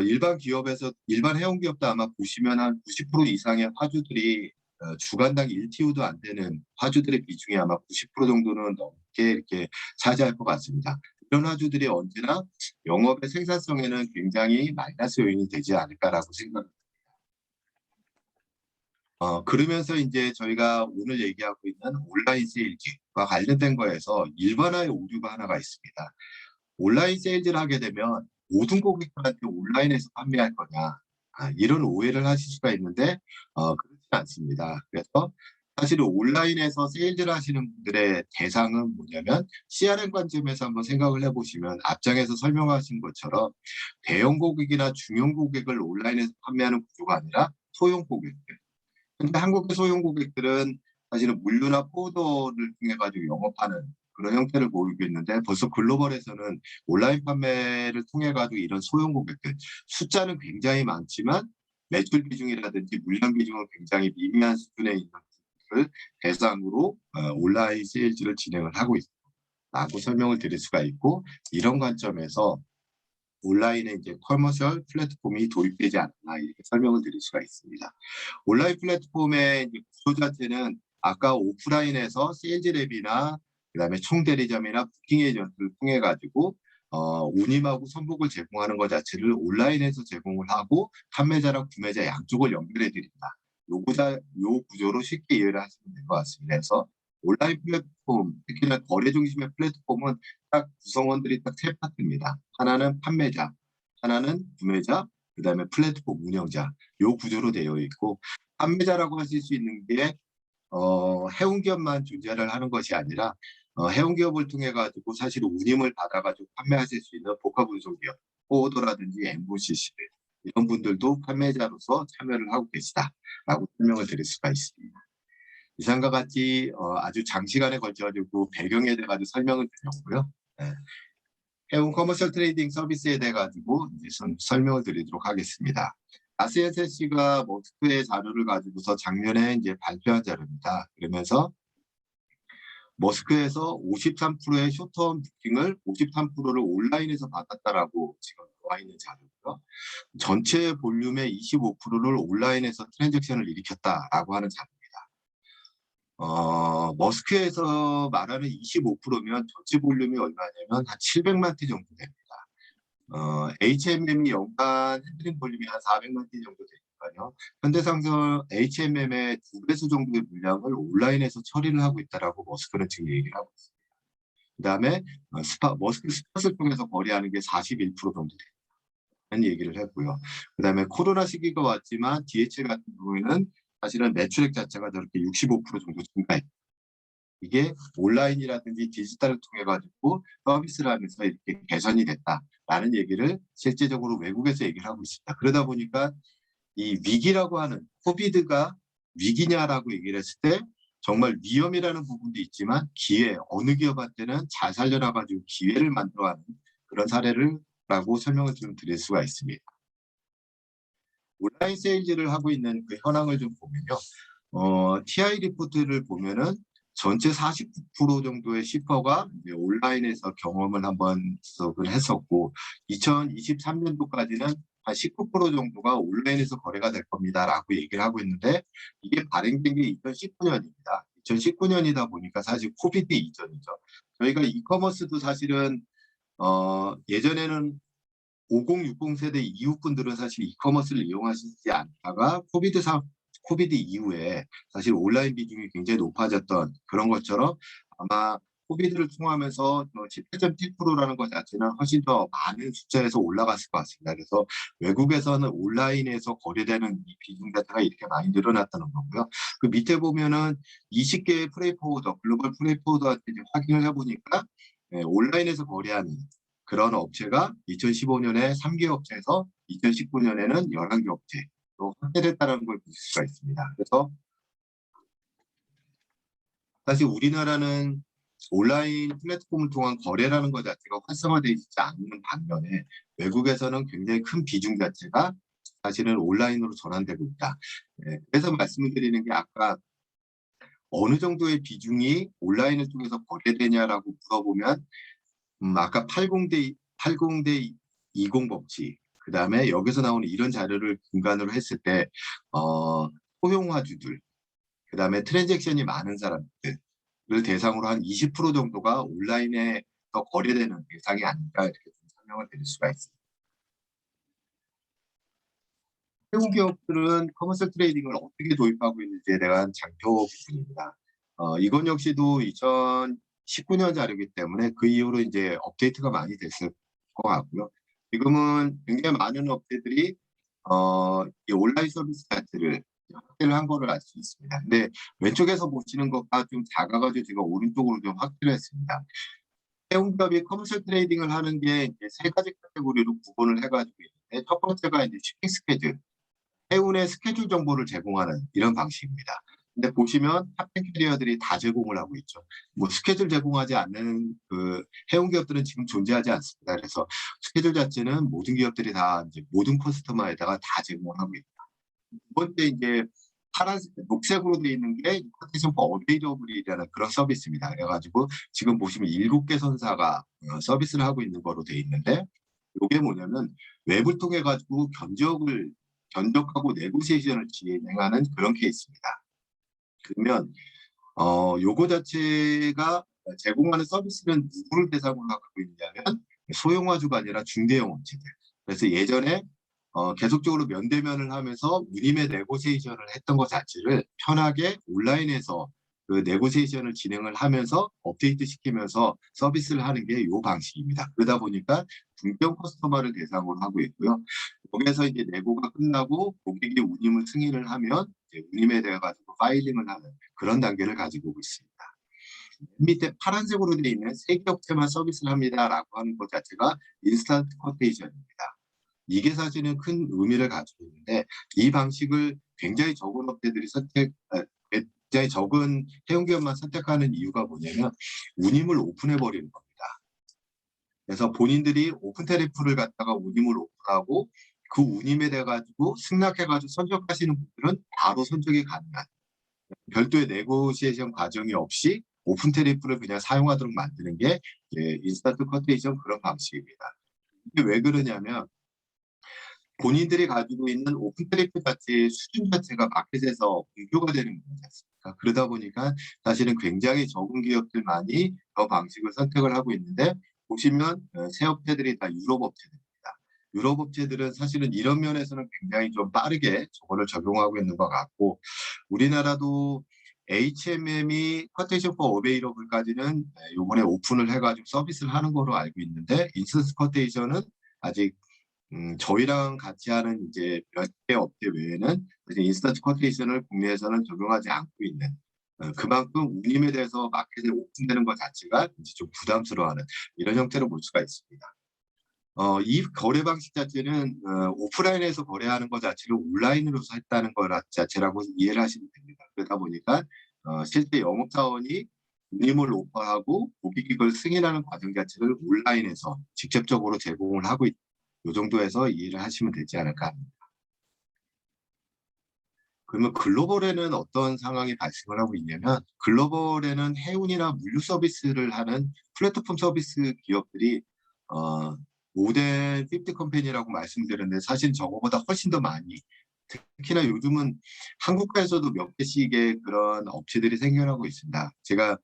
S1: 일반 해운 기업도 아마 보시면 한 90% 이상의 화주들이 주간당 1TU도 안 되는 화주들의 비중이 아마 90% 정도는 넘게 이렇게 차지할 것 같습니다. 이런 화주들이 언제나 영업의 생산성에는 굉장히 마이너스 요인이 되지 않을까라고 생각합니다. 그러면서 이제 저희가 오늘 얘기하고 있는 온라인 세일즈와 관련된 거에서 일반화의 오류가 하나가 있습니다. 온라인 세일즈를 하게 되면 모든 고객들한테 온라인에서 판매할 거냐, 이런 오해를 하실 수가 있는데 그렇지 않습니다. 그래서 사실 온라인에서 세일즈를 하시는 분들의 대상은 뭐냐면 CRM 관점에서 한번 생각을 해보시면 앞장에서 설명하신 것처럼 대형 고객이나 중형 고객을 온라인에서 판매하는 구조가 아니라 소형 고객들. 근데 한국의 소형 고객들은 사실은 물류나 포더를 통해 가지고 영업하는 그런 형태를 보이고 있는데 벌써 글로벌에서는 온라인 판매를 통해 가지고 이런 소형 고객들 숫자는 굉장히 많지만 매출 비중이라든지 물량 비중은 굉장히 미미한 수준에 있는 분들을 대상으로 온라인 세일즈를 진행을 하고 있다고 설명을 드릴 수가 있고, 이런 관점에서 온라인에 이제 커머셜 플랫폼이 도입되지 않나 이렇게 설명을 드릴 수가 있습니다. 온라인 플랫폼의 구조 자체는 아까 오프라인에서 세일즈 랩이나 그다음에 총대리점이나 부킹 에이전트를 통해 가지고 운임하고 선복을 제공하는 것 자체를 온라인에서 제공을 하고 판매자랑 구매자 양쪽을 연결해 드린다. 요 구조로 쉽게 이해를 하시면 될 것 같습니다. 그래서 온라인 플랫폼, 특히나 거래 중심의 플랫폼은 딱 구성원들이 딱 세 파트입니다. 하나는 판매자, 하나는 구매자, 그다음에 플랫폼 운영자. 요 구조로 되어 있고, 판매자라고 하실 수 있는 게 해운기업만 존재를 하는 것이 아니라 해운기업을 통해 가지고 사실 운임을 받아 가지고 판매하실 수 있는 복합운송기업, 포워더라든지 MVCC들 이런 분들도 판매자로서 참여를 하고 계시다라고 설명을 드릴 수가 있습니다. 이상과 같이 아주 장시간에 걸쳐 가지고 배경에 대해 가지고 설명을 드렸고요. 네. 해운 커머셜 트레이딩 서비스에 대해 가지고 이제 설명을 드리도록 하겠습니다. 아스에셋씨가 머스크의 자료를 가지고서 작년에 이제 발표한 자료입니다. 그러면서 머스크에서 53%의 쇼텀 부킹을 53%를 온라인에서 받았다라고 지금 나와 있는 자료고요. 전체 볼륨의 25%를 온라인에서 트랜잭션을 일으켰다라고 하는 자료입니다. 머스크에서 말하는 25%면 전체 볼륨이 얼마냐면 한 700만 티 정도 됩니다. HMM이 연간 핸들링 볼륨이 한 400만 티 정도 되니까요. 현대상선 HMM의 2배수 정도의 물량을 온라인에서 처리를 하고 있다라고 머스크는 지금 얘기를 하고 있습니다. 그다음에 머스크 스팟을 통해서 거래하는 게 41% 정도 된다는 얘기를 했고요. 그다음에 코로나 시기가 왔지만 DHL 같은 경우에는 사실은 매출액 자체가 저렇게 65% 정도 증가했다. 이게 온라인이라든지 디지털을 통해 가지고 서비스를 하면서 이렇게 개선이 됐다라는 얘기를 실제적으로 외국에서 얘기를 하고 있습니다. 그러다 보니까 이 위기라고 하는 코비드가 위기냐라고 얘기를 했을 때 정말 위험이라는 부분도 있지만 기회, 어느 기업한테는 잘 살려나 가지고 기회를 만들어가는 그런 사례라고 설명을 좀 드릴 수가 있습니다. 온라인 세일즈를 하고 있는 그 현황을 좀 보면요. TI 리포트를 보면은 전체 49% 정도의 시퍼가 온라인에서 경험을 한번 했었고 2023년도까지는 한 19% 정도가 온라인에서 거래가 될 겁니다라고 얘기를 하고 있는데 이게 발행된 게 2019년입니다. 2019년이다 보니까 사실 코비드 이전이죠. 저희가 이커머스도 사실은 예전에는 50, 60 세대 이후 분들은 사실 이커머스를 이용하시지 않다가 코비드 이후에 사실 온라인 비중이 굉장히 높아졌던 그런 것처럼 아마 코비드를 통하면서 18.7%라는 것 자체는 훨씬 더 많은 숫자에서 올라갔을 것 같습니다. 그래서 외국에서는 온라인에서 거래되는 이 비중 자체가 이렇게 많이 늘어났다는 거고요. 그 밑에 보면은 20개의 프레이포워더, 글로벌 프레이포워더한테 확인을 해보니까 온라인에서 거래하는 그런 업체가 2015년에 3개 업체에서 2019년에는 11개 업체로 확대됐다는 걸 볼 수가 있습니다. 그래서 사실 우리나라는 온라인 플랫폼을 통한 거래라는 것 자체가 활성화되어 있지 않는 반면에 외국에서는 굉장히 큰 비중 자체가 사실은 온라인으로 전환되고 있다. 그래서 말씀을 드리는 게 아까 어느 정도의 비중이 온라인을 통해서 거래되냐라고 물어보면 아까 80대 20 법칙, 그다음에 여기서 나오는 이런 자료를 근간으로 했을 때 포용화주들, 그다음에 트랜잭션이 많은 사람들을 대상으로 한 20% 정도가 온라인에서 거래되는 대상이 아닐까 이렇게 좀 설명을 드릴 수가 있습니다. 해운 기업들은 커머셜 트레이딩을 어떻게 도입하고 있는지에 대한 장표 부분입니다. 이건 역시도 2019년 자료이기 때문에 그 이후로 이제 업데이트가 많이 됐을 것 같고요. 지금은 굉장히 많은 업체들이 이 온라인 서비스 자체를 확대를 한 거를 알 수 있습니다. 근데 왼쪽에서 보시는 것과 좀 작아가지고 제가 오른쪽으로 좀 확대를 했습니다. 해운기업이 커머셜 트레이딩을 하는 게 이제 세 가지 카테고리로 구분을 해가지고 있는데 첫 번째가 이제 shipping 스케줄, 해운의 스케줄 정보를 제공하는 이런 방식입니다. 근데 보시면 탑텐 캐리어들이 다 제공을 하고 있죠. 뭐 스케줄 제공하지 않는 그 해운 기업들은 지금 존재하지 않습니다. 그래서 스케줄 자체는 모든 기업들이 다 이제 모든 커스터머에다가 다 제공을 하고 있다. 두 번째 이제 파란색, 녹색으로 되어 있는 게 인터테이션 포 어베이더블이라는 그런 서비스입니다. 그래가지고 지금 보시면 7개 선사가 서비스를 하고 있는 거로 되어 있는데 이게 뭐냐면 웹을 통해 가지고 견적하고 네고시에이션을 진행하는 그런 케이스입니다. 그러면 요거 자체가 제공하는 서비스는 누구를 대상으로 하고 있냐면 소형화주가 아니라 중대형 업체들. 그래서 예전에 계속적으로 면대면을 하면서 운임의 네고시에이션을 했던 것 자체를 편하게 온라인에서 그 네고시에이션을 진행을 하면서 업데이트 시키면서 서비스를 하는 게 이 방식입니다. 그러다 보니까 중견 커스터머를 대상으로 하고 있고요. 거기에서 이제 네고가 끝나고 고객이 운임을 승인을 하면 이제 운임에 대해 가지고 파일링을 하는 그런 단계를 가지고 있습니다. 밑에 파란색으로 되어 있는 세 개 업체만 서비스를 합니다라고 하는 것 자체가 인스턴트 쿼테이션입니다. 이게 사실은 큰 의미를 가지고 있는데 이 방식을 굉장히 적은 업체들이 굉장히 적은 해운기업만 선택하는 이유가 뭐냐면 운임을 오픈해 버리는 겁니다. 그래서 본인들이 오픈 테리프를 갖다가 운임을 오픈하고 그 운임에 대해 가지고 승낙해 가지고 선적하시는 분들은 바로 선적이 가능한 별도의 네고시에이션 과정이 없이 오픈 테리프를 그냥 사용하도록 만드는 게 인스턴트 쿼테이션 그런 방식입니다. 이게 왜 그러냐면 본인들이 가지고 있는 오픈 테리프 자체의 수준 자체가 마켓에서 공표가 되는 거지 않습니까? 그러다 보니까 사실은 굉장히 적은 기업들만이 저 방식을 선택을 하고 있는데 보시면 새 업체들이 다 유럽 업체들입니다. 유럽 업체들은 사실은 이런 면에서는 굉장히 좀 빠르게 저거를 적용하고 있는 것 같고 우리나라도 HMM이 쿼테이션 포 어베이러블까지는 이번에 오픈을 해가지고 서비스를 하는 거로 알고 있는데 인스턴트 쿼테이션은 아직 저희랑 같이 하는 이제 몇 개 업체 외에는 이제 인스턴트 쿼테이션을 국내에서는 적용하지 않고 있는 그만큼 운임에 대해서 마켓에 오픈되는 것 자체가 이제 좀 부담스러워하는 이런 형태로 볼 수가 있습니다. 이 거래 방식 자체는 오프라인에서 거래하는 것 자체를 온라인으로서 했다는 것 자체라고 이해를 하시면 됩니다. 그러다 보니까 실제 영업사원이 운임을 오퍼하고 고객이 그걸 승인하는 과정 자체를 온라인에서 직접적으로 제공을 하고 있다. 이 정도에서 이해를 하시면 되지 않을까 합니다. 그러면 글로벌에는 어떤 상황이 발생을 하고 있냐면 글로벌에는 해운이나 물류 서비스를 하는 플랫폼 서비스 기업들이 모델 50 컴퍼니라고 말씀드렸는데 사실 저거보다 훨씬 더 많이 특히나 요즘은 한국가에서도 몇 개씩의 그런 업체들이 생겨나고 있습니다. 제가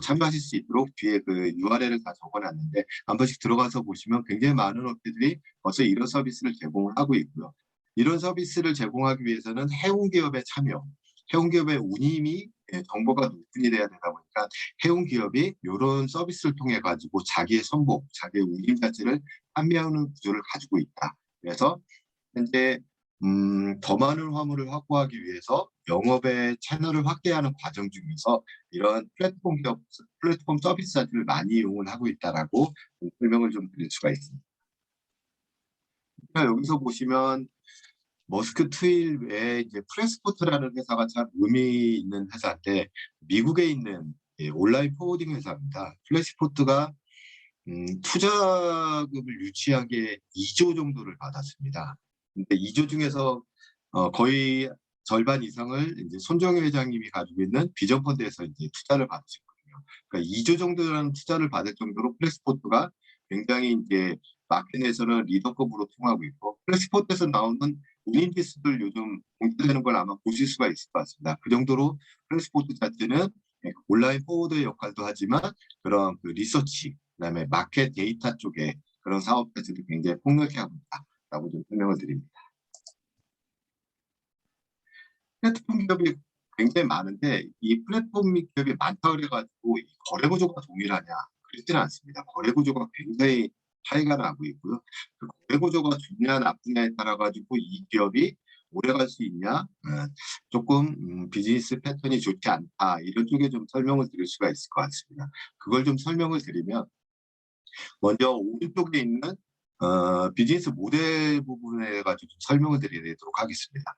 S1: 참여하실 수 있도록 뒤에 그 URL을 다 적어놨는데 한 번씩 들어가서 보시면 굉장히 많은 업체들이 벌써 이런 서비스를 제공을 하고 있고요. 이런 서비스를 제공하기 위해서는 해운 기업의 참여, 해운 기업의 운임이 정보가 노출이 돼야 되다 보니까 해운 기업이 이런 서비스를 통해 가지고 자기의 선복, 자기의 운임 자체를 판매하는 구조를 가지고 있다. 그래서 현재 더 많은 화물을 확보하기 위해서 영업의 채널을 확대하는 과정 중에서 이런 플랫폼 서비스 자체를 많이 이용을 하고 있다라고 설명을 좀 드릴 수가 있습니다. 여기서 보시면 머스크 트윌 외에 이제 프레스포트라는 회사가 참 의미 있는 회사인데 미국에 있는 온라인 포워딩 회사입니다. 프레스포트가 투자금을 유치한 게 2조 정도를 받았습니다. 근데 2조 중에서 거의 절반 이상을 이제 손정희 회장님이 가지고 있는 비전 펀드에서 이제 투자를 받으셨거든요. 그러니까 2조 정도라는 투자를 받을 정도로 플렉스포트가 굉장히 이제 마켓에서는 리더급으로 통하고 있고 플렉스포트에서 나오는 운임 지수들 요즘 공개되는 걸 아마 보실 수가 있을 것 같습니다. 그 정도로 플렉스포트 자체는 온라인 포워드의 역할도 하지만 그런 그 리서치, 그다음에 마켓 데이터 쪽에 그런 사업까지도 굉장히 폭넓게 하고 있다라고 좀 설명을 드립니다. 플랫폼 기업이 굉장히 많은데 이 플랫폼 기업이 많다 그래가지고 이 거래 구조가 동일하냐 그렇지는 않습니다. 거래 구조가 굉장히 차이가 나고 있고요. 그 거래 구조가 좋냐 나쁘냐에 따라 가지고 이 기업이 오래 갈 수 있냐, 조금 비즈니스 패턴이 좋지 않다 이런 쪽에 좀 설명을 드릴 수가 있을 것 같습니다. 그걸 좀 설명을 드리면 먼저 오른쪽에 있는 비즈니스 모델 부분에 가지고 좀 설명을 드리도록 하겠습니다.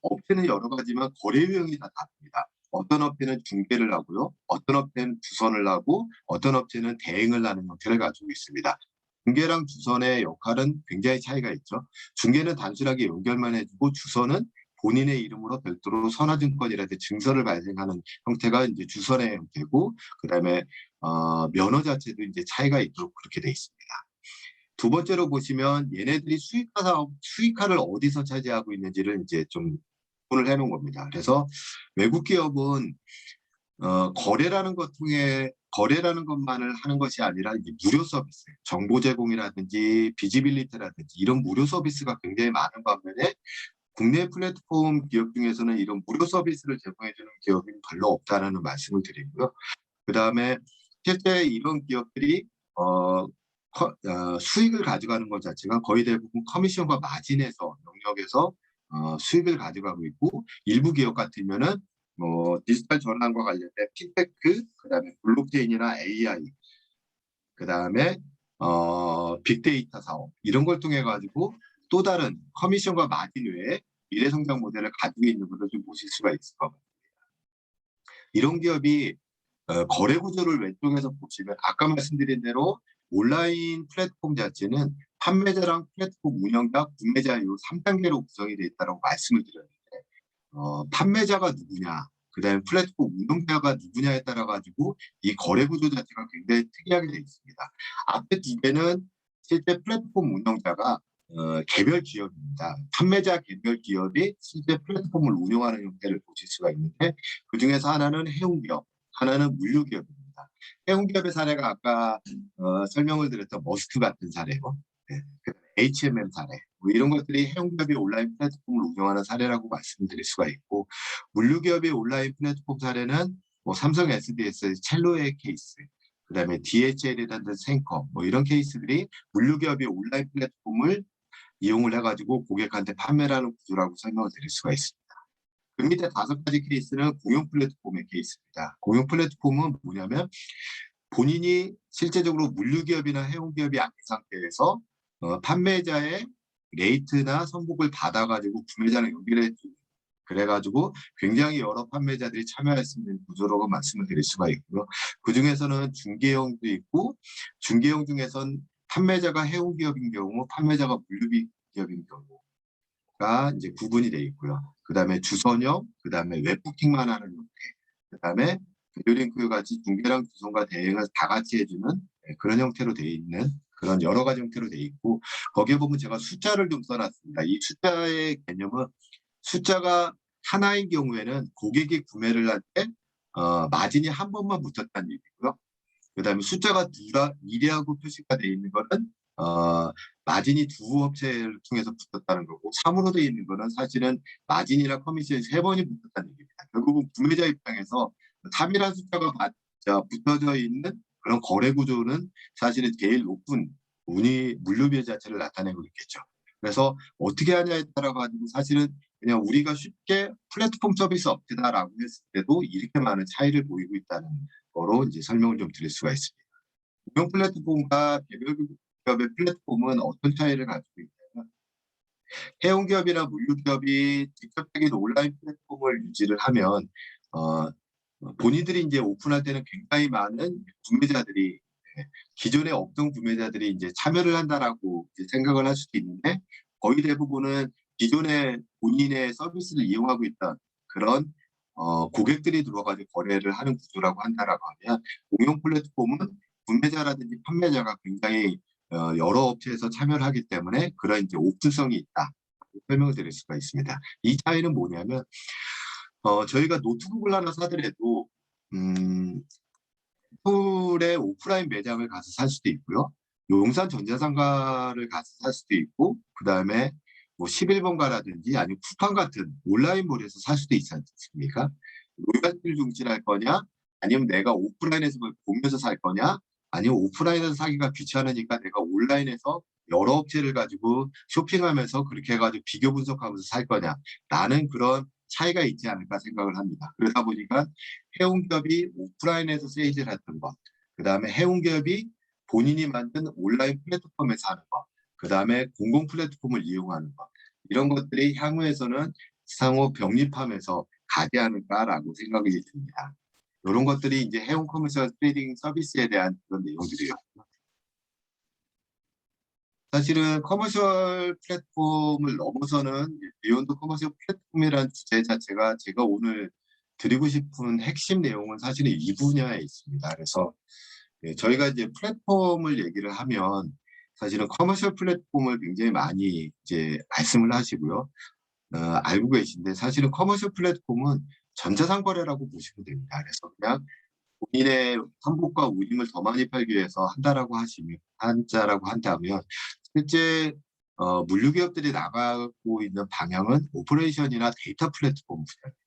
S1: 업체는 여러 가지만 거래 유형이 다 다릅니다. 어떤 업체는 중개를 하고요. 어떤 업체는 주선을 하고 어떤 업체는 대행을 하는 형태를 가지고 있습니다. 중개랑 주선의 역할은 굉장히 차이가 있죠. 중개는 단순하게 연결만 해주고 주선은 본인의 이름으로 별도로 선화증권이라든지 증서를 발행하는 형태가 이제 주선의 형태고, 그다음에 면허 자체도 이제 차이가 있도록 그렇게 돼 있습니다. 두 번째로 보시면 얘네들이 수익화를 어디서 차지하고 있는지를 이제 좀 구분을 해놓은 겁니다. 그래서 외국 기업은 거래라는 것만을 하는 것이 아니라 이제 무료 서비스, 정보 제공이라든지 비지빌리티라든지 이런 무료 서비스가 굉장히 많은 반면에 국내 플랫폼 기업 중에서는 이런 무료 서비스를 제공해주는 기업이 별로 없다는 말씀을 드리고요. 그 다음에 실제 이런 기업들이 수익을 가져가는 것 자체가 거의 대부분 커미션과 마진에서 영역에서 수익을 가져가고 있고, 일부 기업 같으면은 디지털 전환과 관련된 핀테크, 그다음에 블록체인이나 AI, 그다음에 빅데이터 사업 이런 걸 통해 가지고 또 다른 커미션과 마진 외에 미래 성장 모델을 가지고 있는 것을 좀 보실 수가 있을 것 같습니다. 이런 기업이 거래 구조를 왼쪽에서 보시면 아까 말씀드린 대로 온라인 플랫폼 자체는 판매자랑 플랫폼 운영자, 구매자 이 3단계로 구성이 되어 있다고 말씀을 드렸는데 판매자가 누구냐, 그다음에 플랫폼 운영자가 누구냐에 따라 가지고 이 거래 구조 자체가 굉장히 특이하게 되어 있습니다. 앞에 두 개는 실제 플랫폼 운영자가 개별 기업입니다. 판매자 개별 기업이 실제 플랫폼을 운영하는 형태를 보실 수가 있는데 그 중에서 하나는 해운기업, 하나는 물류기업입니다. 해운기업의 사례가 아까 설명을 드렸던 머스트 같은 사례고, 네. HMM 사례, 이런 것들이 해운기업이 온라인 플랫폼을 운영하는 사례라고 말씀드릴 수가 있고, 물류기업의 온라인 플랫폼 사례는 삼성 SDS의 첼로의 케이스, 그다음에 DHL이라든 생커 이런 케이스들이 물류기업이 온라인 플랫폼을 이용을 해가지고 고객한테 판매라는 구조라고 설명을 드릴 수가 있습니다. 그 밑에 5가지 케이스는 공용 플랫폼의 케이스입니다. 공용 플랫폼은 뭐냐면 본인이 실제적으로 물류기업이나 해운기업이 아닌 상태에서 판매자의 레이트나 선복을 받아가지고 구매자랑 연결해 주는, 그래가지고 굉장히 여러 판매자들이 참여할 수 있는 구조라고 말씀을 드릴 수가 있고요. 그 중에서는 중개형도 있고, 중개형 중에선 판매자가 해운기업인 경우, 판매자가 물류기업인 경우가 이제 구분이 되어 있고요. 그 다음에 주선형, 그 다음에 웹부킹만 하는 형태, 그 다음에 밸류링크 같이 중개랑 주선과 대행을 다 같이 해주는 그런 형태로 되어 있는, 그런 여러 가지 형태로 되어 있고, 거기에 보면 제가 숫자를 좀 써놨습니다. 이 숫자의 개념은 숫자가 하나인 경우에는 고객이 구매를 할 때 마진이 한 번만 붙었다는 얘기고요. 그다음에 숫자가 미리하고 표시가 돼 있는 거는 마진이 두 업체를 통해서 붙었다는 거고, 3으로 돼 있는 거는 사실은 마진이나 커미션이 세 번이 붙었다는 얘기입니다. 결국은 구매자 입장에서 3이라는 숫자가 붙어져 있는 그런 거래 구조는 사실은 제일 높은 물류비 자체를 나타내고 있겠죠. 그래서 어떻게 하냐에 따라 가지고 사실은 그냥 우리가 쉽게 플랫폼 서비스 업체다라고 했을 때도 이렇게 많은 차이를 보이고 있다는 거로 이제 설명을 좀 드릴 수가 있습니다. 운영 플랫폼과 개별 기업의 플랫폼은 어떤 차이를 가지고 있냐면, 해운 기업이나 물류 기업이 직접적인 온라인 플랫폼을 유지를 하면 본인들이 이제 오픈할 때는 굉장히 많은 구매자들이, 기존에 없던 구매자들이 이제 참여를 한다라고 이제 생각을 할 수도 있는데, 거의 대부분은 기존에 본인의 서비스를 이용하고 있던 그런 고객들이 들어와가지고 거래를 하는 구조라고 한다라고 하면, 공용 플랫폼은 구매자라든지 판매자가 굉장히 여러 업체에서 참여를 하기 때문에 그런 이제 오픈성이 있다, 설명을 드릴 수가 있습니다. 이 차이는 뭐냐면, 저희가 노트북을 하나 사더라도 애플의 오프라인 매장을 가서 살 수도 있고요. 용산 전자상가를 가서 살 수도 있고, 그다음에 뭐 11번가라든지 아니면 쿠팡 같은 온라인몰에서 살 수도 있지 않습니까? 로열티를 중시할 거냐, 아니면 내가 오프라인에서 보면서 살 거냐, 아니면 오프라인에서 사기가 귀찮으니까 내가 온라인에서 여러 업체를 가지고 쇼핑하면서 그렇게 해가지고 비교 분석하면서 살 거냐, 라는 그런 차이가 있지 않을까 생각을 합니다. 그러다 보니까 해운기업이 오프라인에서 세일을 했던 것, 그 다음에 해운기업이 본인이 만든 온라인 플랫폼에서 하는 것, 그 다음에 공공 플랫폼을 이용하는 것, 이런 것들이 향후에서는 상호 병립하면서 가지 않을까라고 생각이 듭니다. 이런 것들이 이제 해운 커머셜 트레이딩 서비스에 대한 그런 내용들이에요. 사실은 커머셜 플랫폼을 넘어서는 비욘드 커머셜 플랫폼이라는 주제 자체가 제가 오늘 드리고 싶은 핵심 내용은 사실은 이 분야에 있습니다. 그래서 저희가 이제 플랫폼을 얘기를 하면 사실은 커머셜 플랫폼을 굉장히 많이 이제 말씀을 하시고요. 알고 계신데, 사실은 커머셜 플랫폼은 전자상거래라고 보시면 됩니다. 그래서 그냥 본인의 한복과 우림을 더 많이 팔기 위해서 한자라고 한다면, 실제 물류기업들이 나가고 있는 방향은 오퍼레이션이나 데이터 플랫폼 분야입니다.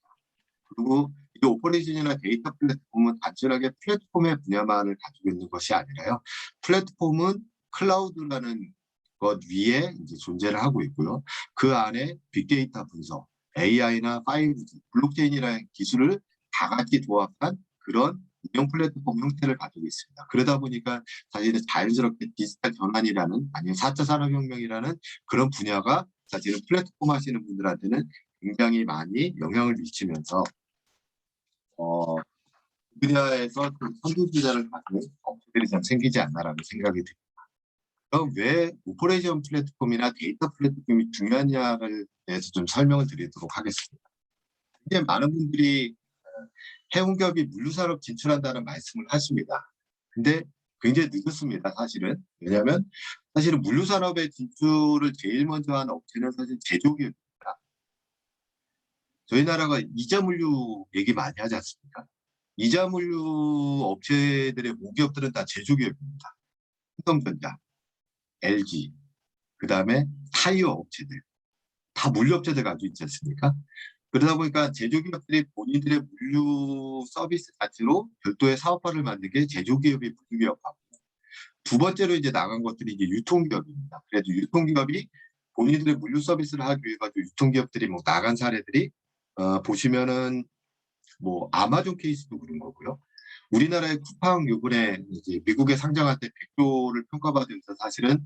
S1: 그리고 이 오퍼레이션이나 데이터 플랫폼은 단순하게 플랫폼의 분야만을 가지고 있는 것이 아니라요. 플랫폼은 클라우드라는 것 위에 이제 존재를 하고 있고요. 그 안에 빅데이터 분석, AI나 5G, 블록체인이라는 기술을 다 같이 도합한 그런 운영 플랫폼 형태를 가지고 있습니다. 그러다 보니까 사실은 자연스럽게 디지털 전환이라는, 아니면 4차 산업혁명이라는 그런 분야가 사실은 플랫폼 하시는 분들한테는 굉장히 많이 영향을 미치면서 분야에서 좀 선두주자를 갖는 업체들이 좀 생기지 않나라는 생각이 듭니다. 그럼 왜 오퍼레이션 플랫폼이나 데이터 플랫폼이 중요하냐를 대해서 좀 설명을 드리도록 하겠습니다. 이제 많은 분들이 해운기업이 물류산업 진출한다는 말씀을 하십니다. 근데 굉장히 늦었습니다, 사실은. 왜냐하면 사실은 물류산업의 진출을 제일 먼저 한 업체는 사실 제조기업입니다. 저희 나라가 이자물류 얘기 많이 하지 않습니까? 이자물류 업체들의 모기업들은 다 제조기업입니다. 삼성전자, LG, 그 다음에 타이어 업체들, 다 물류업체들 가지고 있지 않습니까? 그러다 보니까 제조기업들이 본인들의 물류 서비스 자체로 별도의 사업화를 만든 게 제조기업이 물류기업하고, 두 번째로 이제 나간 것들이 이제 유통기업입니다. 그래도 유통기업이 본인들의 물류 서비스를 하기 위해 가지고 유통기업들이 뭐 나간 사례들이 보시면은 뭐 아마존 케이스도 그런 거고요. 우리나라의 쿠팡 요번에 이제 미국에 상장할 때 100조를 평가받으면서 사실은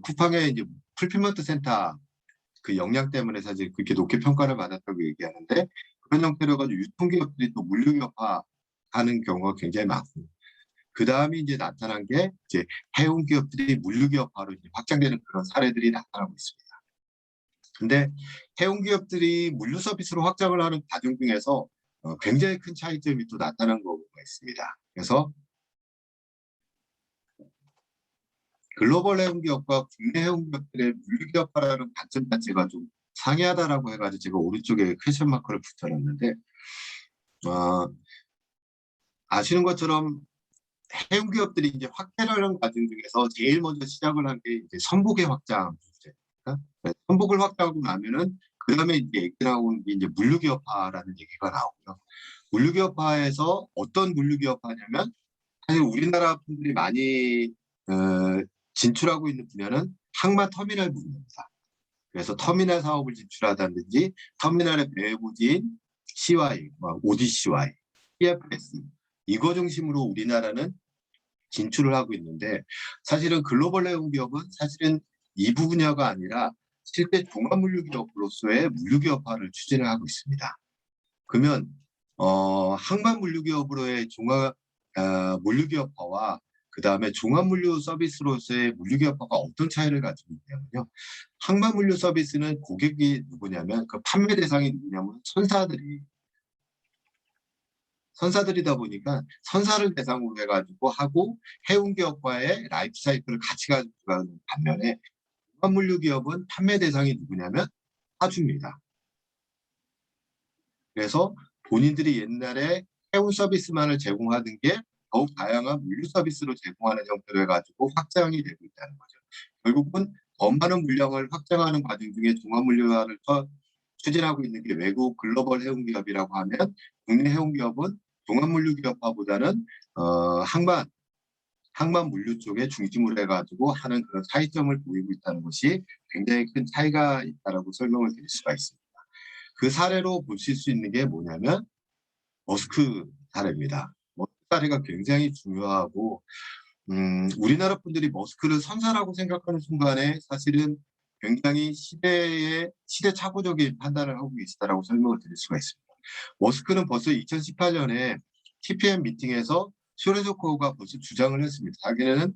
S1: 쿠팡의 이제 풀필먼트 센터 그 역량 때문에 사실 그렇게 높게 평가를 받았다고 얘기하는데, 그런 형태로 가지고 유통기업들이 또 물류기업화하는 경우가 굉장히 많고, 그 다음에 이제 나타난 게 이제 해운기업들이 물류기업화로 이제 확장되는 그런 사례들이 나타나고 있습니다. 근데 해운기업들이 물류 서비스로 확장을 하는 과정 중에서 굉장히 큰 차이점이 또 나타난 거가 있습니다. 그래서 글로벌 해운기업과 국내 해운기업들의 물류기업화라는 관점 자체가 좀 상이하다라고 해가지고 제가 오른쪽에 퀘션 마크를 붙여놨는데, 아시는 것처럼 해운 기업들이 이제 확대를 하는 과정 중에서 제일 먼저 시작을 한 게 이제 선복의 확장 문제입니다. 선복을 확장하고 나면은 그다음에 이제 얘기 나오는 게 이제 물류기업화라는 얘기가 나오고요. 물류기업화에서 어떤 물류기업화냐면 사실 우리나라 분들이 많이 진출하고 있는 분야는 항만 터미널 분야입니다. 그래서 터미널 사업을 진출하다든지 터미널의 배후진 CY, ODCY, PFS 이거 중심으로 우리나라는 진출을 하고 있는데 사실은 글로벌 해운 기업은 사실은 이 분야가 아니라 실제 종합물류기업으로서의 물류기업화를 추진을 하고 있습니다. 그러면 항만 물류기업으로의 종합 물류기업화와 그 다음에 종합물류 서비스로서의 물류기업화가 어떤 차이를 가지고 있냐면요. 항만 물류 서비스는 고객이 누구냐면 그 판매 대상이 누구냐면 선사들이다 보니까 선사를 대상으로 해가지고 하고 해운기업과의 라이프 사이클을 같이 가지고 가는 반면에 종합물류기업은 판매 대상이 누구냐면 사주입니다. 그래서 본인들이 옛날에 해운 서비스만을 제공하던 게 더욱 다양한 물류 서비스로 제공하는 형태로 해가지고 확장이 되고 있다는 거죠. 결국은 더 많은 물량을 확장하는 과정 중에 종합물류화를 추진하고 있는 게 외국 글로벌 해운기업이라고 하면 국내 해운기업은 종합물류기업화보다는 항만 물류 쪽에 중심으로 해가지고 하는 그런 차이점을 보이고 있다는 것이 굉장히 큰 차이가 있다라고 설명을 드릴 수가 있습니다. 그 사례로 보실 수 있는 게 뭐냐면 머스크 사례입니다. 머스크 사례가 굉장히 중요하고 우리나라 분들이 머스크를 선사라고 생각하는 순간에 사실은 굉장히 시대착오적인 판단을 하고 계시다라고 설명을 드릴 수가 있습니다. 머스크는 벌써 2018년에 TPM 미팅에서 쇼레조코가 벌써 주장을 했습니다. 자기는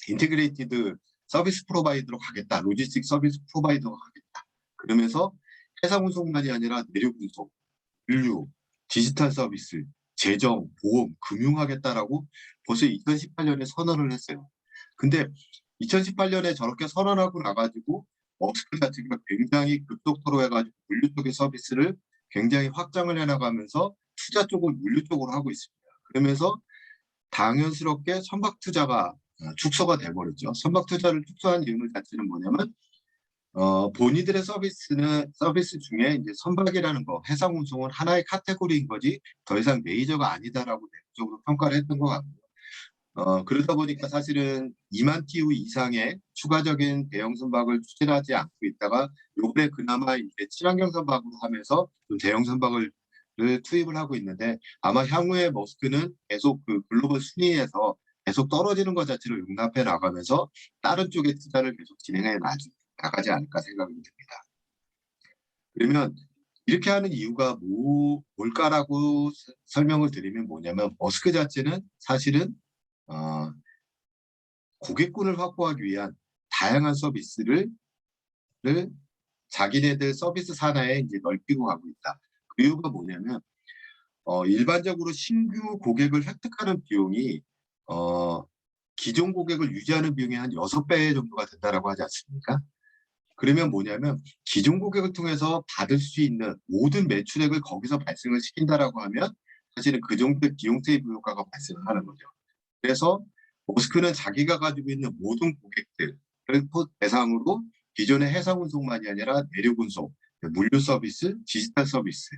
S1: 인테그레이티드 서비스 프로바이더로 가겠다. 로지스틱 서비스 프로바이더로 가겠다. 그러면서 해상 운송만이 아니라 내륙 운송, 물류, 디지털 서비스, 재정, 보험, 금융하겠다라고 벌써 2018년에 선언을 했어요. 근데 2018년에 저렇게 선언하고 나가지고 머스크 자체가 굉장히 급속도로 해가지고 물류 쪽의 서비스를 굉장히 확장을 해나가면서 투자 쪽을 물류 쪽으로 하고 있습니다. 그러면서 당연스럽게 선박 투자가 축소가 돼버렸죠. 선박 투자를 축소한 이유 자체는 뭐냐면 본인들의 서비스 중에 이제 선박이라는 거, 해상 운송은 하나의 카테고리인 거지 더 이상 메이저가 아니다라고 내부적으로 평가를 했던 것 같고요. 그러다 보니까 사실은 2만 TU 이상의 추가적인 대형 선박을 추진하지 않고 있다가 요번에 그나마 이제 친환경 선박으로 하면서 좀 대형 선박을 투입을 하고 있는데 아마 향후에 머스크는 계속 그 글로벌 순위에서 계속 떨어지는 것 자체를 용납해 나가면서 다른 쪽의 투자를 계속 진행해 나가지 않을까 생각이 듭니다. 그러면 이렇게 하는 이유가 뭘까라고 설명을 드리면 뭐냐면 머스크 자체는 사실은 고객군을 확보하기 위한 다양한 서비스를 자기네들 서비스 산하에 이제 넓히고 가고 있다. 그 이유가 뭐냐면 일반적으로 신규 고객을 획득하는 비용이 기존 고객을 유지하는 비용이 한 6배 정도가 된다라고 하지 않습니까? 그러면 뭐냐면 기존 고객을 통해서 받을 수 있는 모든 매출액을 거기서 발생을 시킨다라고 하면 사실은 그 정도의 비용 세이브 효과가 발생을 하는 거죠. 그래서 머스크는 자기가 가지고 있는 모든 고객들을 대상으로 기존의 해상 운송만이 아니라 내륙 운송, 물류 서비스, 디지털 서비스,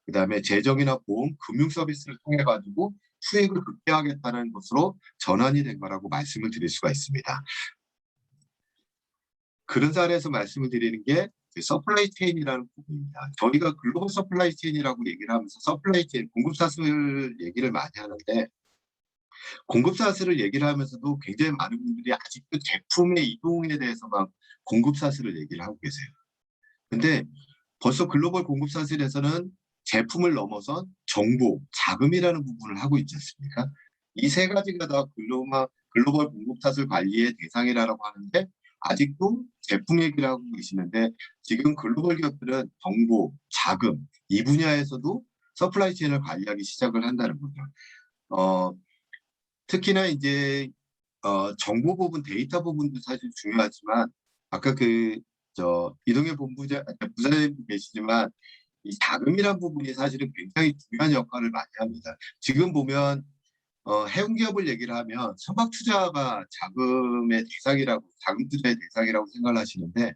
S1: 그다음에 재정이나 보험, 금융 서비스를 통해 가지고 수익을 극대화하겠다는 것으로 전환이 된 거라고 말씀을 드릴 수가 있습니다. 그런 사례에서 말씀을 드리는 게 서플라이 체인이라는 부분입니다. 저희가 글로벌 서플라이 체인이라고 얘기를 하면서 서플라이 체인, 공급사슬 얘기를 많이 하는데 공급사슬을 얘기를 하면서도 굉장히 많은 분들이 아직도 제품의 이동에 대해서만 공급사슬을 얘기를 하고 계세요. 근데 벌써 글로벌 공급사슬에서는 제품을 넘어선 정보, 자금이라는 부분을 하고 있지 않습니까? 이 세 가지가 다 글로벌 공급사슬 관리의 대상이라고 하는데 아직도 제품 얘기를 하고 계시는데 지금 글로벌 기업들은 정보, 자금 이 분야에서도 서플라이 체인을 관리하기 시작을 한다는 거죠. 특히나 이제 정보 부분, 데이터 부분도 사실 중요하지만 아까 이동해 부사장님 계시지만 이 자금이란 부분이 사실은 굉장히 중요한 역할을 많이 합니다. 지금 보면 해운 기업을 얘기를 하면 선박 투자가 자금 투자의 대상이라고 생각을 하시는데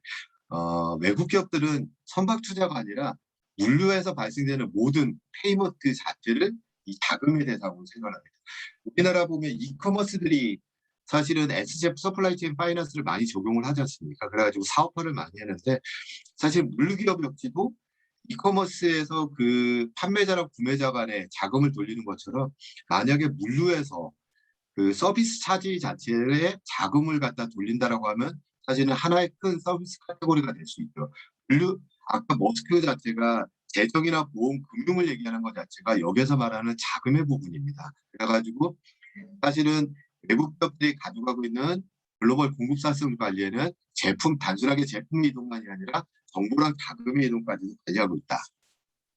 S1: 외국 기업들은 선박 투자가 아니라 물류에서 발생되는 모든 페이먼트 자체를 이 자금의 대상으로 생각합니다. 우리나라 보면 이커머스들이 사실은 SGF 서플라이 체인 파이낸스를 많이 적용을 하지 않습니까? 그래가지고 사업화를 많이 했는데 사실 물류기업 역시도 이커머스에서 그 판매자랑 구매자 간에 자금을 돌리는 것처럼 만약에 물류에서 그 서비스 차지 자체에 자금을 갖다 돌린다라고 하면 사실은 하나의 큰 서비스 카테고리가 될 수 있죠. 물류 아까 머스크 자체가 재정이나 보험, 금융을 얘기하는 것 자체가 여기서 말하는 자금의 부분입니다. 그래가지고 사실은 외국 기업들이 가져가고 있는 글로벌 공급사성 관리에는 단순하게 제품의 이동만이 아니라 정보랑 자금의 이동까지도 관리하고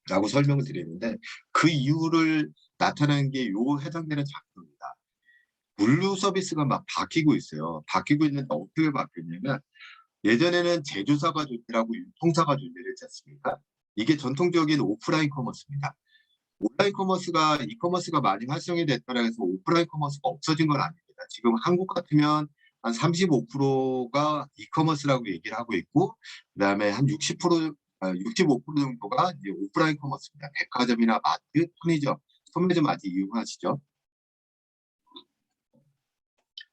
S1: 있다라고 설명을 드리는데 그 이유를 나타내는 게 요 해당되는 작품입니다. 물류 서비스가 막 바뀌고 있어요. 바뀌고 있는데 어떻게 바뀌었냐면 예전에는 제조사가 존재하고 유통사가 존재했지 않습니까? 이게 전통적인 오프라인 커머스입니다. 온라인 커머스가 이커머스가 많이 활성이 됐다고 해서 오프라인 커머스가 없어진 건 아닙니다. 지금 한국 같으면 한 35%가 이커머스라고 얘기를 하고 있고 그다음에 한 65% 정도가 이제 오프라인 커머스입니다. 백화점이나 마트, 편의점, 소매점 아직 이용하시죠?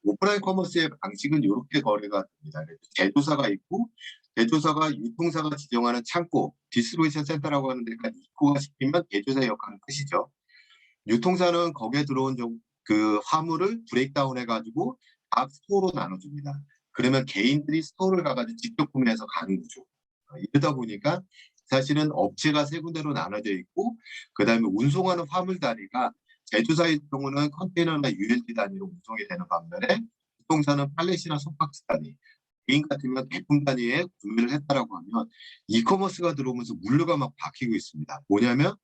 S1: 오프라인 커머스의 방식은 이렇게 거래가 됩니다. 제조사가 있고 제조사가 유통사가 지정하는 창고, 디스트리뷰션 센터라고 하는 데가 입고가 시키면 제조사의 역할은 끝이죠. 유통사는 거기에 들어온 그 화물을 브레이크다운 해가지고 각 스토어로 나눠줍니다. 그러면 개인들이 스토어를 가가지고 직접 구매해서 가는 거죠. 이러다 보니까 사실은 업체가 세 군데로 나눠져 있고 그 다음에 운송하는 화물 단위가 제조사의 경우는 컨테이너나 ULD 단위로 운송이 되는 반면에 유통사는 팔렛이나 손박스 단위, 개인 같으면 제품 단위에 구매를 했다라고 하면 이커머스가 들어오면서 물류가 막 바뀌고 있습니다. 뭐냐면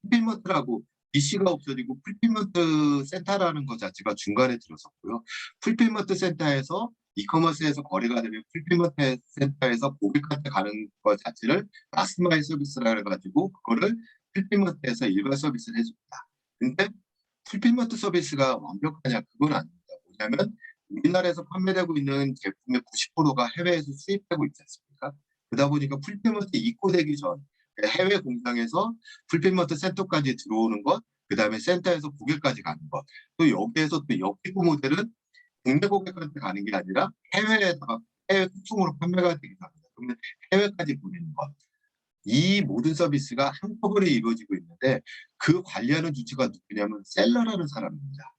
S1: 풀필먼트라고 DC가 없어지고 풀필먼트 센터라는 것 자체가 중간에 들어섰고요. 풀필먼트 센터에서 이커머스에서 거래가 되면 풀필먼트 센터에서 고객한테 가는 것 자체를 라스트마일 서비스라 해가지고 그거를 풀필먼트에서 일괄 서비스를 해줍니다. 근데 풀필먼트 서비스가 완벽하냐? 그건 아닙니다. 뭐냐면 우리나라에서 판매되고 있는 제품의 90%가 해외에서 수입되고 있지 않습니까? 그러다 보니까 풀필먼트 입고되기 전 해외 공장에서 풀필먼트 센터까지 들어오는 것, 그 다음에 센터에서 고객까지 가는 것, 또 여기에서 또 역기구 모델은 국내 고객한테 가는 게 아니라 해외에다가 해외 소송으로 판매가 되기도 합니다. 그러면 해외까지 보내는 것. 이 모든 서비스가 한꺼번에 이루어지고 있는데 그 관리하는 주체가 누구냐면 셀러라는 사람입니다.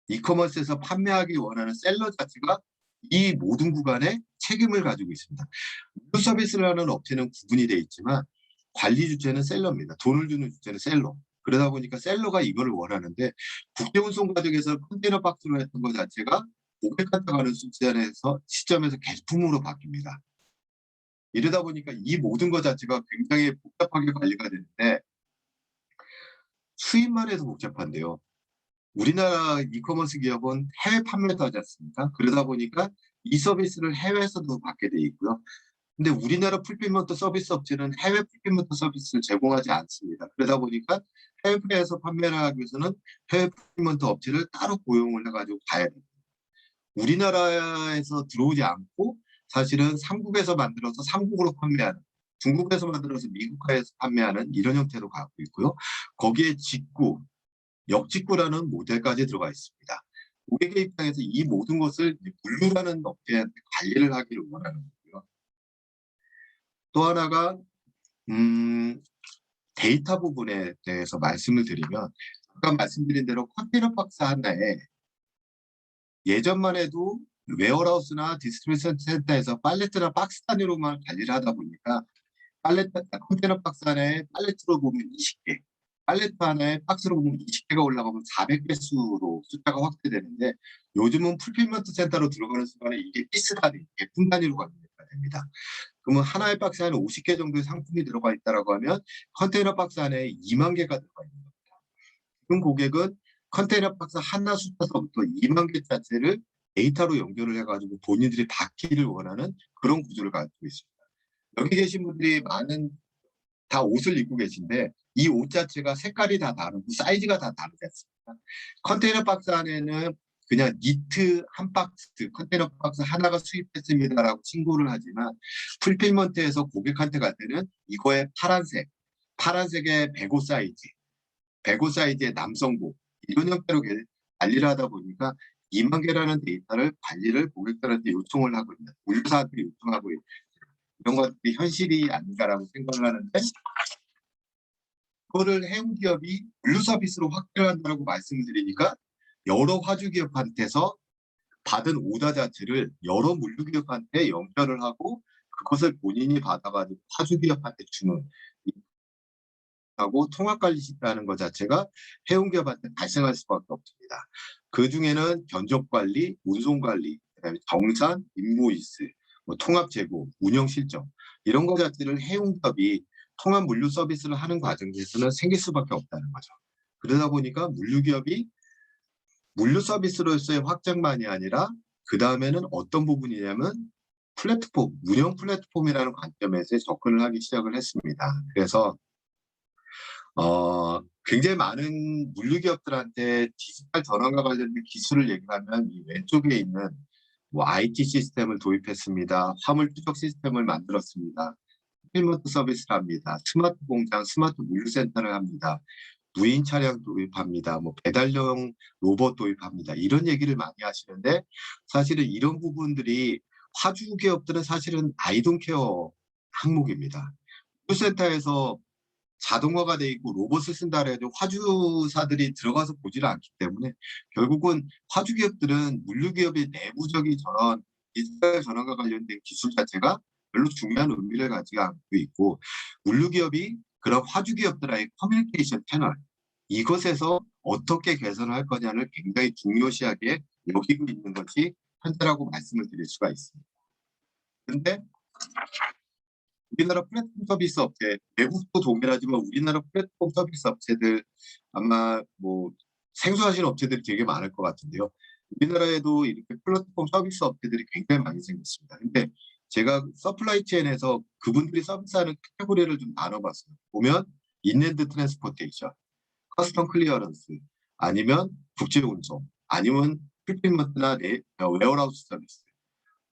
S1: 이커머스에서 판매하기 원하는 셀러 자체가 이 모든 구간에 책임을 가지고 있습니다. 물류 서비스를 하는 업체는 구분이 되어 있지만 관리 주체는 셀러입니다. 돈을 주는 주체는 셀러. 그러다 보니까 셀러가 이거를 원하는데 국제운송 과정에서 컨테이너 박스로 했던 것 자체가 고객한테 가는 시점에서 개품으로 바뀝니다. 이러다 보니까 이 모든 것 자체가 굉장히 복잡하게 관리가 되는데 수입만 해도 복잡한데요. 우리나라 이커머스 기업은 해외 판매도 하지 않습니까? 그러다 보니까 이 서비스를 해외에서도 받게 돼 있고요. 근데 우리나라 풀필먼트 서비스 업체는 해외 풀필먼트 서비스를 제공하지 않습니다. 그러다 보니까 해외에서 판매를 하기 위해서는 해외 풀필먼트 업체를 따로 고용을 해가지고 가야 됩니다. 우리나라에서 들어오지 않고 사실은 삼국에서 만들어서 삼국으로 판매하는 중국에서 만들어서 미국에서 판매하는 이런 형태로 가고 있고요. 거기에 역직구라는 모델까지 들어가 있습니다. 고객의 입장에서 이 모든 것을 물류라는 업체한테 관리를 하기를 원하는 거고요. 또 하나가 데이터 부분에 대해서 말씀을 드리면 아까 말씀드린 대로 컨테이너 박스 하나에 예전만 해도 웨어하우스나 디스트리뷰션 센터에서 팔레트나 박스 단위로만 관리를 하다 보니까 컨테이너 박스 안에 팔레트로 보면 20개, 팔레트 안에 박스로 보면 20개가 올라가면 400개 수로 숫자가 확대되는데 요즘은 풀필먼트 센터로 들어가는 순간에 이게 피스 단위, 제품 단위로 관리가 됩니다. 그러면 하나의 박스 안에 50개 정도의 상품이 들어가 있다고 하면 컨테이너 박스 안에 2만 개가 들어가 있는 겁니다. 지금 고객은 컨테이너 박스 하나 숫자서부터 2만 개 자체를 데이터로 연결을 해가지고 본인들이 받기를 원하는 그런 구조를 가지고 있습니다. 여기 계신 분들이 다 옷을 입고 계신데 이 옷 자체가 색깔이 다 다르고 사이즈가 다 다르지 않습니까? 컨테이너 박스 안에는 그냥 니트 한 박스, 컨테이너 박스 하나가 수입됐습니다라고 신고를 하지만 풀필먼트에서 고객한테 갈 때는 이거의 파란색의 배고 사이즈의 남성복 이런 형태로 관리를 하다 보니까 2만 개라는 데이터를 관리를 고객들한테 요청을 하고 있는, 물류사한테 요청하고 있는 이런 것들이 현실이 아닌가라고 생각을 하는데, 그거를 해운 기업이 물류 서비스로 확대를 한다고 말씀을 드리니까 여러 화주 기업한테서 받은 오더 자체를 여러 물류 기업한테 연결을 하고 그것을 본인이 받아가지고 화주 기업한테 주는, 하고 통합관리식이라는 것 자체가 해운기업한테 발생할 수밖에 없습니다. 그 중에는 견적관리, 운송관리, 그다음에 정산, 인보이스, 뭐 통합재고, 운영실적 이런 것 자체를 해운기업이 통합 물류 서비스를 하는 과정에서는 생길 수밖에 없다는 거죠. 그러다 보니까 물류기업이 물류 서비스로서의 확장만이 아니라 그 다음에는 어떤 부분이냐면 플랫폼, 운영 플랫폼이라는 관점에서 접근을 하기 시작을 했습니다. 그래서 굉장히 많은 물류기업들한테 디지털 전환과 관련된 기술을 얘기하면 이 왼쪽에 있는 뭐 IT 시스템을 도입했습니다. 화물 추적 시스템을 만들었습니다. 필먼트 서비스를 합니다. 스마트 공장, 스마트 물류센터를 합니다. 무인 차량 도입합니다. 뭐 배달용 로봇 도입합니다. 이런 얘기를 많이 하시는데 사실은 이런 부분들이 화주 기업들은 사실은 아이돈 케어 항목입니다. 물류센터에서 자동화가 돼 있고 로봇을 쓴다 해도 화주사들이 들어가서 보지를 않기 때문에 결국은 화주 기업들은 물류 기업의 내부적인 전환, 디지털 전환과 관련된 기술 자체가 별로 중요한 의미를 가지고 않고 있고, 물류 기업이 그런 화주 기업들과의 커뮤니케이션 채널, 이것에서 어떻게 개선을 할 거냐를 굉장히 중요시하게 여기고 있는 것이 현재라고 말씀을 드릴 수가 있습니다. 그런데 우리나라 플랫폼 서비스 업체, 외국도 동일하지만 우리나라 플랫폼 서비스 업체들 아마 뭐 생소하신 업체들이 되게 많을 것 같은데요. 우리나라에도 이렇게 플랫폼 서비스 업체들이 굉장히 많이 생겼습니다. 근데 제가 서플라이 체인에서 그분들이 서비스하는 카테고리를 좀 나눠봤어요. 보면 인랜드 트랜스포테이션, 커스텀 클리어런스, 아니면 국제 운송, 아니면 풀필먼트나 웨어하우스 서비스.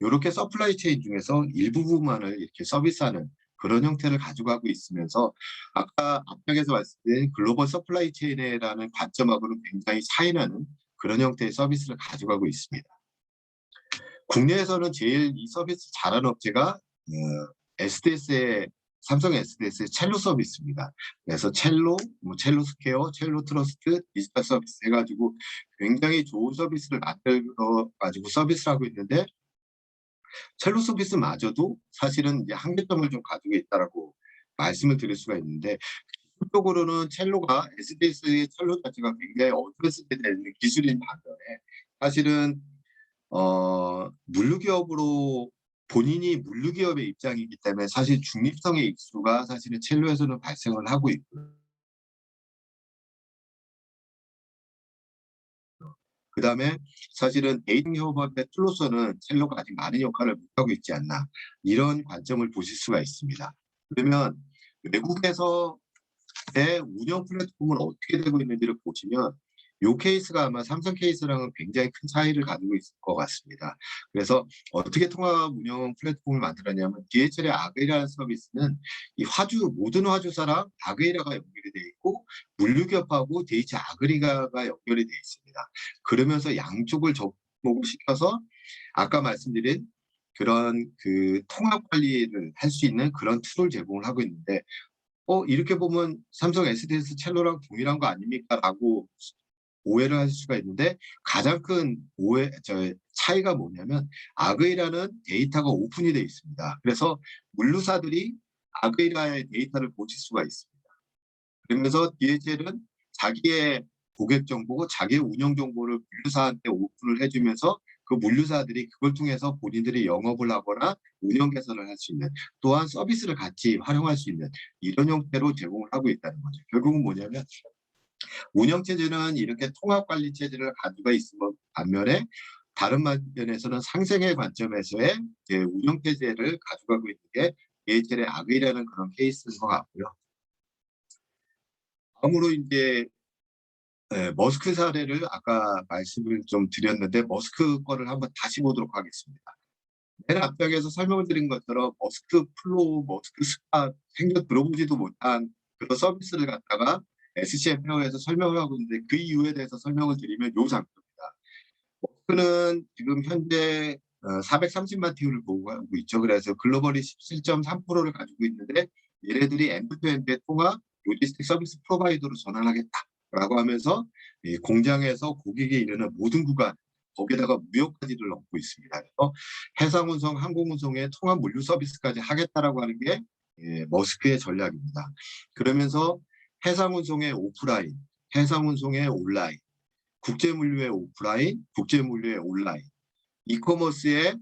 S1: 이렇게 서플라이 체인 중에서 일부분만을 이렇게 서비스하는 그런 형태를 가져가고 있으면서 아까 앞쪽에서 말씀드린 글로벌 서플라이 체인이라는 관점하고는 굉장히 차이나는 그런 형태의 서비스를 가져가고 있습니다. 국내에서는 제일 이 서비스 잘하는 업체가 SDS의 삼성 SDS의 첼로 서비스입니다. 그래서 첼로, 뭐 첼로 스퀘어, 첼로 트러스트, 디지털 서비스 해가지고 굉장히 좋은 서비스를 만들어 가지고 서비스를 하고 있는데, 첼로 서비스마저도 사실은 이제 한계점을 좀 가지고 있다라고 말씀을 드릴 수가 있는데, 기술적으로는 첼로가 SDS의 첼로 자체가 굉장히 어드밴스드 되는 기술인 반면에 사실은 물류기업으로 본인이 물류기업의 입장이기 때문에 사실 중립성의 이슈가 사실은 첼로에서는 발생을 하고 있고요. 그다음에 사실은 대인 협업의 툴로서는 첼로가 아직 많은 역할을 못하고 있지 않나, 이런 관점을 보실 수가 있습니다. 그러면 외국에서 내 운영 플랫폼은 어떻게 되고 있는지를 보시면 이 케이스가 아마 삼성 케이스랑은 굉장히 큰 차이를 가지고 있을 것 같습니다. 그래서 어떻게 통합 운영 플랫폼을 만들었냐면 DHL의 아그이라는 서비스는 이 모든 화주사랑 아그이라가 연결이 되어 있고 물류기업하고 DHL 아그리가가 연결이 되어 있습니다. 그러면서 양쪽을 접목을 시켜서 아까 말씀드린 그런 그 통합 관리를 할 수 있는 그런 툴을 제공을 하고 있는데, 이렇게 보면 삼성 SDS 첼로랑 동일한 거 아닙니까?라고 오해를 할 수가 있는데, 가장 큰 차이가 뭐냐면 아그이라는 데이터가 오픈이 되어 있습니다. 그래서 물류사들이 아그이라의 데이터를 보실 수가 있습니다. 그러면서 DHL은 자기의 고객 정보고 자기의 운영 정보를 물류사한테 오픈을 해주면서 그 물류사들이 그걸 통해서 본인들이 영업을 하거나 운영 개선을 할 수 있는, 또한 서비스를 같이 활용할 수 있는 이런 형태로 제공을 하고 있다는 거죠. 결국은 뭐냐면 운영체제는 이렇게 통합관리체제를 가지고 있으면 반면에 다른 면에서는 상생의 관점에서의 운영체제를 가져가고 있는 게 DHL의 악의라는 그런 케이스인 것 같고요. 다음으로 이제 머스크 사례를 아까 말씀을 좀 드렸는데 머스크 거를 한번 다시 보도록 하겠습니다. 맨 앞장에서 설명을 드린 것처럼 머스크 플로우, 머스크 스팟 생전 들어보지도 못한 그런 서비스를 갖다가 SCM 페어에서 설명을 하고 있는데 그 이유에 대해서 설명을 드리면 요 장점입니다. 머스크는 지금 현재 430만 TU를 보유하고 있죠. 그래서 글로벌이 17.3%를 가지고 있는데 얘네들이 엔드투엔드 통합 로지스틱 서비스 프로바이더로 전환하겠다라고 하면서 이 공장에서 고객에 이르는 모든 구간 거기에다가 무역까지를 넣고 있습니다. 그래서 해상운송, 항공운송의 통합 물류 서비스까지 하겠다라고 하는 게 머스크의 전략입니다. 그러면서 해상운송의 오프라인, 해상운송의 온라인, 국제물류의 오프라인, 국제물류의 온라인, 이커머스의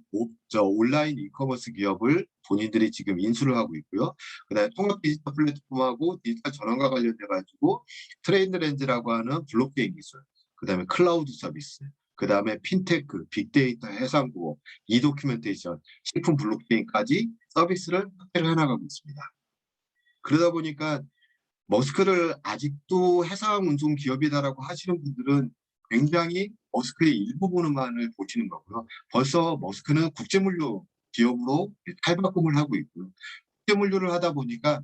S1: 온라인 이커머스 기업을 본인들이 지금 인수를 하고 있고요. 그다음에 통합 디지털 플랫폼하고 디지털 전환과 관련돼 가지고 트레인드렌즈라고 하는 블록체인 기술, 그다음에 클라우드 서비스, 그다음에 핀테크, 빅데이터, 해상구호, 이도큐멘테이션, 식품 블록체인까지 서비스를 확대를 해나가고 있습니다. 그러다 보니까 머스크를 아직도 해상 운송 기업이다라고 하시는 분들은 굉장히 머스크의 일부분만을 보시는 거고요. 벌써 머스크는 국제물류 기업으로 탈바꿈을 하고 있고요. 국제물류를 하다 보니까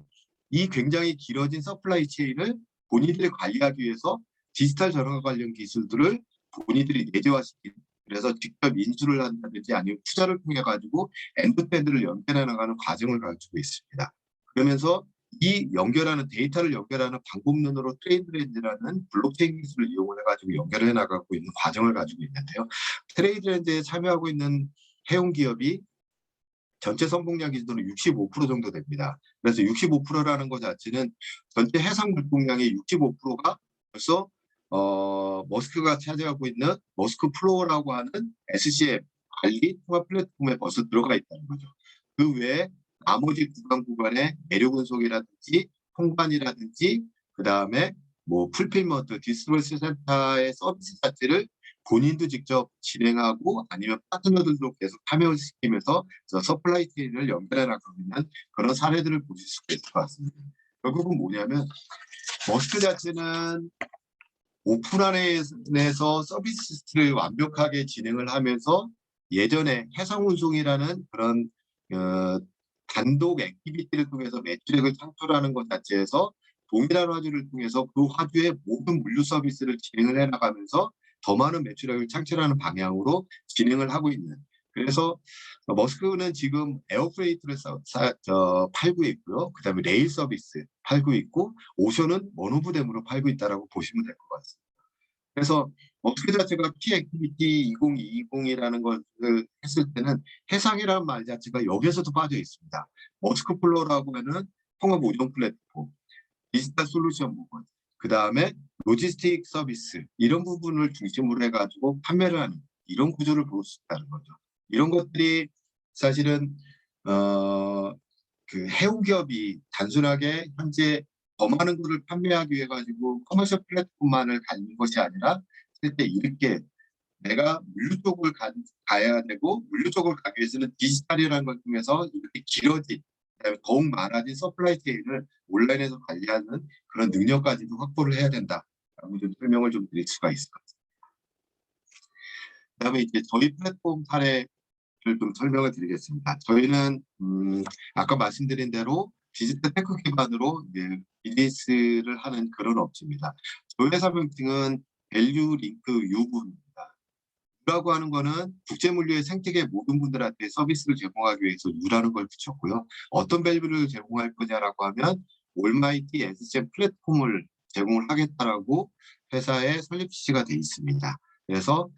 S1: 이 굉장히 길어진 서플라이 체인을 본인들이 관리하기 위해서 디지털 전환과 관련 기술들을 본인들이 내재화시키는, 그래서 직접 인수를 한다든지 아니면 투자를 통해 가지고 엔드투엔드를 연결해 나가는 과정을 가지고 있습니다. 그러면서 이 연결하는 데이터를 연결하는 방법론으로 트레이드렌즈라는 블록체인 기술을 이용을 해가지고 연결해 나가고 있는 과정을 가지고 있는데요. 트레이드렌즈에 참여하고 있는 해운 기업이 전체 성공량 기준으로 65% 정도 됩니다. 그래서 65%라는 것 자체는 전체 해상 물동량의 65%가 벌써 머스크가 차지하고 있는 머스크 플로어라고 하는 SCM 관리 통합 플랫폼에 벌써 들어가 있다는 거죠. 그 외에 나머지 구간의 내륙 운송이라든지 통관이라든지 그다음에 뭐 풀필먼트, 디스트리뷰션 센터의 서비스 자체를 본인도 직접 진행하고 아니면 파트너들도 계속 참여를 시키면서 서플라이 체인을 연결해 나가고 있는 그런 사례들을 보실 수가 있을 것 같습니다. 결국은 뭐냐면 머스크 자체는 오프라인에서 서비스를 완벽하게 진행을 하면서 예전에 해상운송이라는 그런 단독 액티비티를 통해서 매출액을 창출하는 것 자체에서 동일한 화주를 통해서 그 화주의 모든 물류 서비스를 진행을 해나가면서 더 많은 매출액을 창출하는 방향으로 진행을 하고 있는, 그래서 머스크는 지금 에어프레이트를 팔고 있고요. 그다음에 레일 서비스 팔고 있고 오션은 모노브댐으로 팔고 있다라고 보시면 될 것 같습니다. 그래서 머스크 자체가 키 액티비티 2020이라는 것을 했을 때는 해상이라는 말 자체가 여기에서도 빠져 있습니다. 머스크 플로어라고 하는 통합 운영 플랫폼, 디지털 솔루션 부분, 그 다음에 로지스틱 서비스 이런 부분을 중심으로 해가지고 판매를 하는 이런 구조를 볼 수 있다는 거죠. 이런 것들이 사실은 그 해운 기업이 단순하게 현재 더 많은 것을 판매하기 위해 가지고 커머셜 플랫폼만을 가진 것이 아니라 실제 이렇게 내가 물류 쪽을 가야 되고 물류 쪽을 가기 위해서는 디지털이라는 걸 통해서 이렇게 길어진 그다음에 더욱 많아진 서플라이 체인을 온라인에서 관리하는 그런 능력까지도 확보를 해야 된다라고 좀 설명을 좀 드릴 수가 있을 것 같습니다. 그다음에 이제 저희 플랫폼 사례를 좀 설명을 드리겠습니다. 저희는 아까 말씀드린 대로 디지털 테크 기반으로 비즈니스를 하는 그런 업체입니다. 저희 회사 명칭은 밸류 링크 U부입니다. U라고 하는 거는 국제물류의 생태계 모든 분들한테 서비스를 제공하기 위해서 U라는 걸 붙였고요. 어떤 밸류를 제공할 거냐라고 하면 올마이티 SCM 플랫폼을 제공을 하겠다라고 회사의 설립 취지가 돼 있습니다. 그래서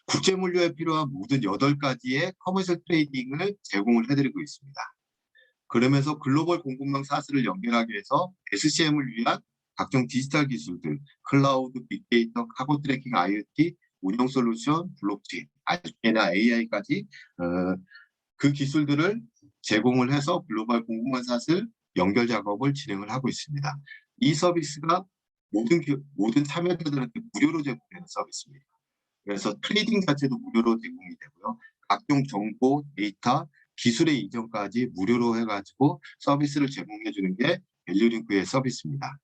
S1: 국제물류에 필요한 모든 8가지의 커머셜 트레이딩을 제공을 해드리고 있습니다. 그러면서 글로벌 공급망 사스를 연결하기 위해서 SCM을 위한 각종 디지털 기술들, 클라우드, 빅데이터, 카고 트래킹, IoT, 운영 솔루션, 블록체인, RPA나 AI까지 그 기술들을 제공을 해서 글로벌 공급망 사슬 연결 작업을 진행을 하고 있습니다. 이 서비스가 모든 참여자들한테 무료로 제공되는 서비스입니다. 그래서 트레이딩 자체도 무료로 제공이 되고요. 각종 정보, 데이터, 기술의 이전까지 무료로 해가지고 서비스를 제공해 주는 게 밸류링크의 서비스입니다.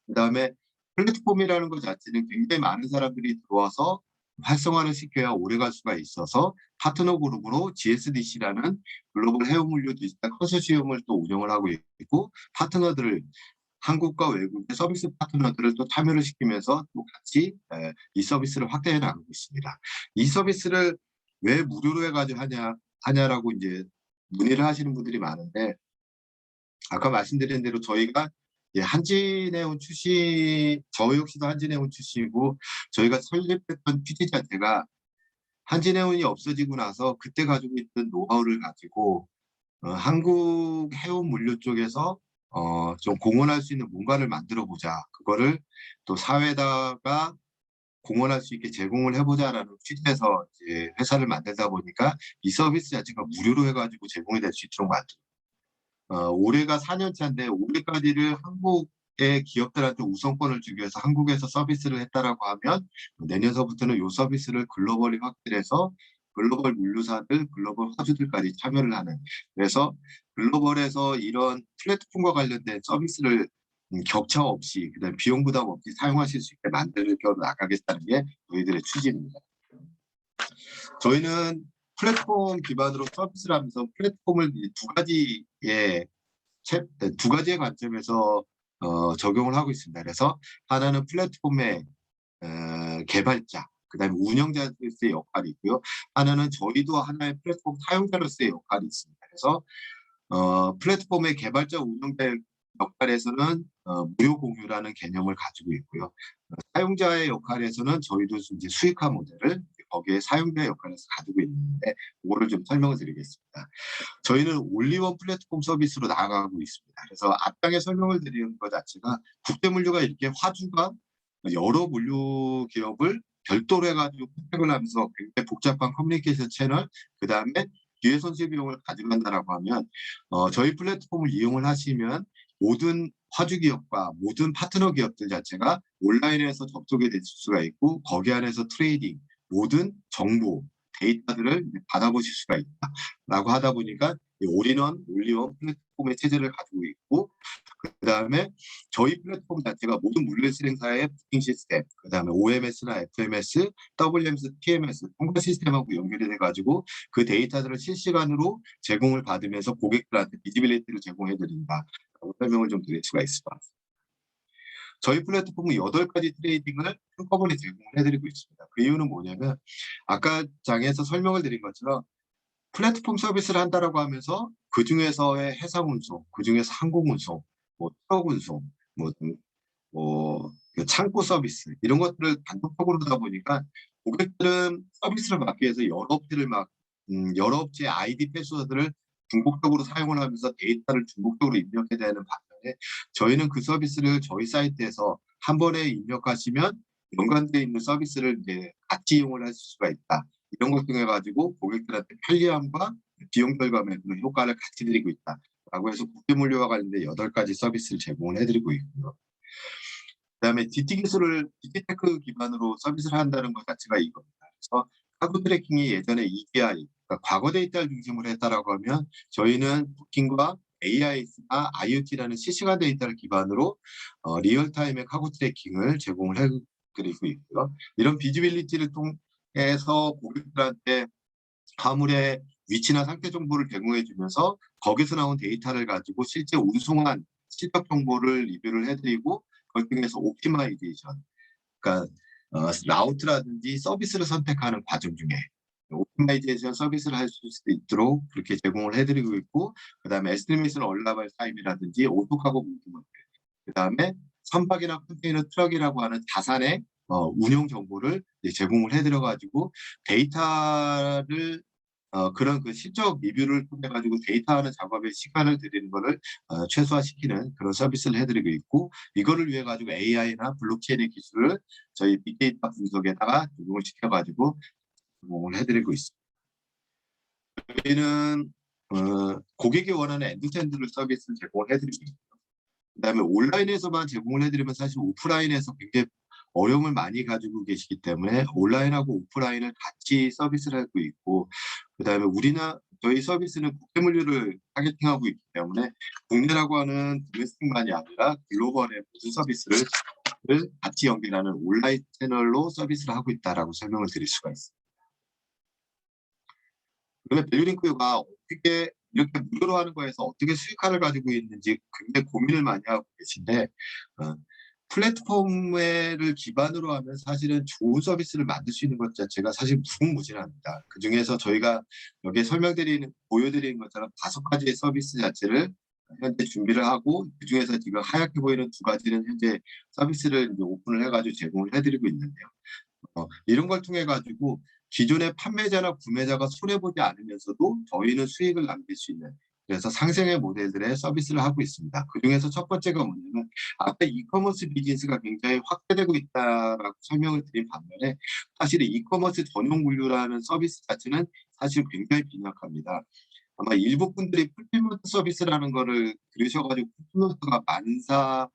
S1: 그다음에 플랫폼이라는 것 자체는 굉장히 많은 사람들이 들어와서 활성화를 시켜야 오래갈 수가 있어서 파트너 그룹으로 GSDC라는 글로벌 해외물류 디지털 컨소시엄을 또 운영을 하고 있고 파트너들을 한국과 외국의 서비스 파트너들을 또 참여를 시키면서 또 같이 이 서비스를 확대해 나가고 있습니다. 이 서비스를 왜 무료로 해가지고 하냐라고 이제 문의를 하시는 분들이 많은데 아까 말씀드린 대로 저희가 한진해운 출시, 저 역시도 한진해운 출시이고 저희가 설립했던 취지 자체가 한진해운이 없어지고 나서 그때 가지고 있던 노하우를 가지고 한국 해운 물류 쪽에서 좀 공헌할 수 있는 뭔가를 만들어 보자. 그거를 또 사회에다가 공헌할 수 있게 제공을 해보자라는 취지에서 이제 회사를 만들다 보니까 이 서비스 자체가 무료로 해가지고 제공이 될 수 있도록 만들고 올해가 4년 차인데 올해까지를 한국의 기업들한테 우선권을 주기 위해서 한국에서 서비스를 했다라고 하면 내년서부터는 이 서비스를 글로벌히 확대해서 글로벌 물류사들, 글로벌 화주들까지 참여를 하는 그래서 글로벌에서 이런 플랫폼과 관련된 서비스를 격차 없이 그다음 비용 부담 없이 사용하실 수 있게 만들어 나가겠다는 게 저희들의 취지입니다. 저희는 플랫폼 기반으로 서비스를 하면서 플랫폼을 두 가지의 관점에서 적용을 하고 있습니다. 그래서 하나는 플랫폼의 개발자, 그다음에 운영자로서의 역할이 있고요. 하나는 저희도 하나의 플랫폼 사용자로서의 역할이 있습니다. 그래서 플랫폼의 개발자 운영자 역할에서는 무료 공유라는 개념을 가지고 있고요. 사용자의 역할에서는 저희도 이제 수익화 모델을 거기에 사용자 역할에서 가지고 있는데 그거를 좀 설명을 드리겠습니다. 저희는 올리원 플랫폼 서비스로 나아가고 있습니다. 그래서 앞장에 설명을 드리는 것 자체가 국제물류가 이렇게 화주가 여러 물류 기업을 별도로 해가지고 컨택을 하면서 굉장히 복잡한 커뮤니케이션 채널, 그 다음에 기회 손실 비용을 가져간다라고 하면 저희 플랫폼을 이용을 하시면 모든 화주 기업과 모든 파트너 기업들 자체가 온라인에서 접속이 될 수가 있고 거기 안에서 트레이딩, 모든 정보, 데이터들을 받아보실 수가 있다라고 하다 보니까 올인원, 올리원 플랫폼의 체제를 가지고 있고 그다음에 저희 플랫폼 자체가 모든 물류 실행사의 부팅 시스템, 그다음에 OMS나 FMS, WMS, TMS 통관 시스템하고 연결이 돼가지고 그 데이터들을 실시간으로 제공을 받으면서 고객들한테 비지빌리티를 제공해 드린다라고 설명을 좀 드릴 수가 있을 것 같습니다. 저희 플랫폼은 8가지 트레이딩을 한꺼번에 제공을 해드리고 있습니다. 그 이유는 뭐냐면 아까 장에서 설명을 드린 것처럼 플랫폼 서비스를 한다라고 하면서 그 중에서의 해상 운송, 그 중에서 항공 운송, 뭐 트럭 운송, 뭐 창고 서비스 이런 것들을 단독적으로 하다 보니까 고객들은 서비스를 받기 위해서 여러 업체의 아이디 패스워드를 중복적으로 사용을 하면서 데이터를 중복적으로 입력해야 되는 반면에 저희는 그 서비스를 저희 사이트에서 한 번에 입력하시면 연관되어 있는 서비스를 이제 같이 이용을 할 수가 있다. 이런 것 등을 가지고 고객들한테 편리함과 비용 절감의 그런 효과를 같이 드리고 있다라고 해서 국제물류와 관련된 8가지 서비스를 제공을 해드리고 있고요. 그다음에 DT테크 기반으로 서비스를 한다는 것 자체가 이겁니다. 그래서 카고 트래킹이 예전에 EDI, 그러니까 과거 데이터를 중심으로 했다라고 하면 저희는 부킹과 AIS나 IoT라는 실시간 데이터를 기반으로 리얼타임의 카고 트래킹을 제공을 해드리고 있고요. 이런 비지빌리티를 통해서 고객들한테 화물의 위치나 상태 정보를 제공해 주면서 거기서 나온 데이터를 가지고 실제 운송한 실적 정보를 리뷰를 해드리고 그걸 통해서 옵티마이제이션, 그러니까 라우트라든지 서비스를 선택하는 과정 중에 옵티마이제이션 서비스를 할 수 있도록 그렇게 제공을 해드리고 있고 그다음에 에스티메이션 얼라발 타임이라든지 오토카고 무브먼트, 그다음에 선박이나 컨테이너 트럭이라고 하는 자산의 운영 정보를 제공을 해드려가지고 데이터를 그런 그 실적 리뷰를 통해 가지고 데이터하는 작업에 시간을 들이는 거를 최소화시키는 그런 서비스를 해드리고 있고 이거를 위해 가지고 AI나 블록체인의 기술을 저희 빅데이터 분석에다가 적용을 시켜가지고 제공을 해드리고 있습니다. 저희는 고객이 원하는 엔드투엔드 서비스를 제공을 해드리고 있습니다. 그다음에 온라인에서만 제공을 해드리면 사실 오프라인에서 굉장히 어려움을 많이 가지고 계시기 때문에 온라인하고 오프라인을 같이 서비스를 하고 있고 그다음에 저희 서비스는 국제물류를 타겟팅하고 있기 때문에 국내라고 하는 도메스틱만이 아니라 글로벌의 모든 서비스를 같이 연결하는 온라인 채널로 서비스를 하고 있다라고 설명을 드릴 수가 있습니다. 그러면 밸류링크가 어떻게 이렇게 무료로 하는 거에서 어떻게 수익화를 가지고 있는지 굉장히 고민을 많이 하고 계신데, 어, 플랫폼을 기반으로 하면 사실은 좋은 서비스를 만들 수 있는 것 자체가 사실 무궁무진합니다. 그중에서 저희가 여기에 보여드리는 것처럼 5가지의 서비스 자체를 현재 준비를 하고, 그중에서 지금 하얗게 보이는 2가지는 현재 서비스를 이제 오픈을 해가지고 제공을 해드리고 있는데요. 이런 걸 통해 가지고 기존의 판매자나 구매자가 손해보지 않으면서도 저희는 수익을 남길 수 있는, 그래서 상생의 모델들의 서비스를 하고 있습니다. 그중에서 첫 번째가 뭐냐면, 아까 이커머스 비즈니스가 굉장히 확대되고 있다라고 설명을 드린 반면에 사실 이커머스 전용 물류라는 서비스 자체는 사실 굉장히 빈약합니다. 아마 일부 분들이 풀필먼트 서비스라는 거를 들으셔가지고 풀필먼트가 만사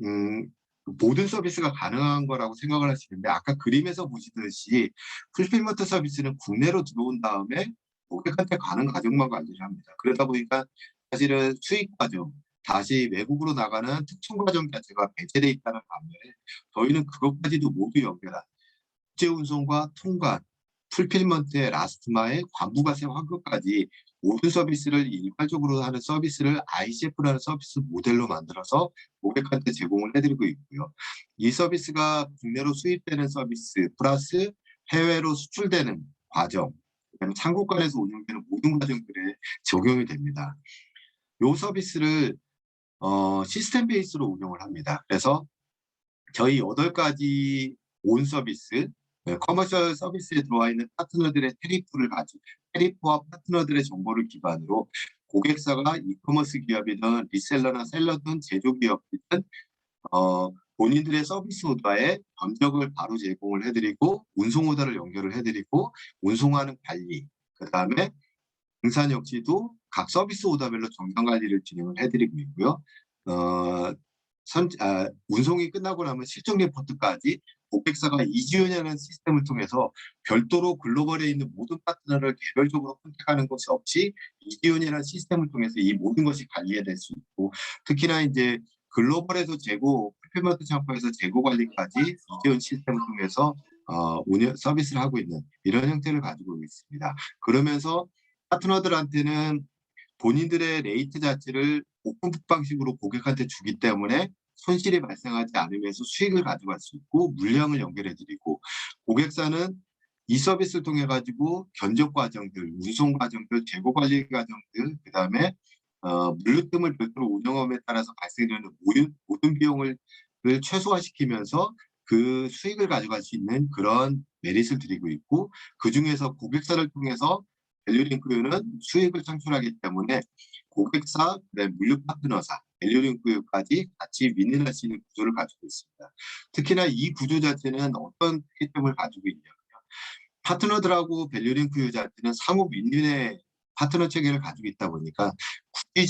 S1: 음, 모든 서비스가 가능한 거라고 생각을 하시는데, 아까 그림에서 보시듯이 풀필먼트 서비스는 국내로 들어온 다음에 고객한테 가는 과정만 관리를 합니다. 그러다 보니까 사실은 수익 과정, 다시 외국으로 나가는 특정 과정 자체가 배제돼 있다는 반면에 저희는 그것까지도 모두 연결한 국제 운송과 통관, 풀필먼트의 라스트 마일, 관부가세 환급까지 모든 서비스를 일괄적으로 하는 서비스를 ICF라는 서비스 모델로 만들어서 고객한테 제공을 해드리고 있고요. 이 서비스가 국내로 수입되는 서비스 플러스 해외로 수출되는 과정, 그다음에 창고간에서 운영되는 모든 과정들에 적용이 됩니다. 이 서비스를 시스템 베이스로 운영을 합니다. 그래서 저희 8가지 온 서비스, 커머셜 서비스에 들어와 있는 파트너들의 테리프와 파트너들의 정보를 기반으로 고객사가 이커머스 기업이든 리셀러나 셀러든 제조기업이든 본인들의 서비스 오더에 견적을 바로 제공을 해드리고, 운송 오더를 연결을 해드리고, 운송하는 관리, 그 다음에 등산 역시도 각 서비스 오더별로 정상 관리를 진행을 해드리고 있고요. 운송이 끝나고 나면 실적 리포트까지 고객사가 이지원이라는 시스템을 통해서 별도로 글로벌에 있는 모든 파트너를 개별적으로 컨택하는 것이 없이 이지원이라는 시스템을 통해서 이 모든 것이 관리될 수 있고, 특히나 이제 글로벌에서 풀필먼트 창고에서 재고 관리까지 이지원 시스템을 통해서 운영 서비스를 하고 있는 이런 형태를 가지고 있습니다. 그러면서 파트너들한테는 본인들의 레이트 자체를 오픈북 방식으로 고객한테 주기 때문에 손실이 발생하지 않으면서 수익을 가져갈 수 있고, 물량을 연결해드리고, 고객사는 이 서비스를 통해 가지고 견적 과정들, 운송 과정들, 재고 관리 과정들, 그 다음에 물류팀을 별도로 운영함에 따라서 발생되는 모든 비용을 최소화시키면서 그 수익을 가져갈 수 있는 그런 메리트를 드리고 있고, 그 중에서 고객사를 통해서 밸류링크는 수익을 창출하기 때문에 고객사, 물류 파트너사, 밸류링크까지 같이 윈윈할 수 있는 구조를 가지고 있습니다. 특히나 이 구조 자체는 어떤 특이점을 가지고 있냐면, 파트너들하고 밸류링크 자체는 상호 윈윈의 파트너 체계를 가지고 있다 보니까 굳이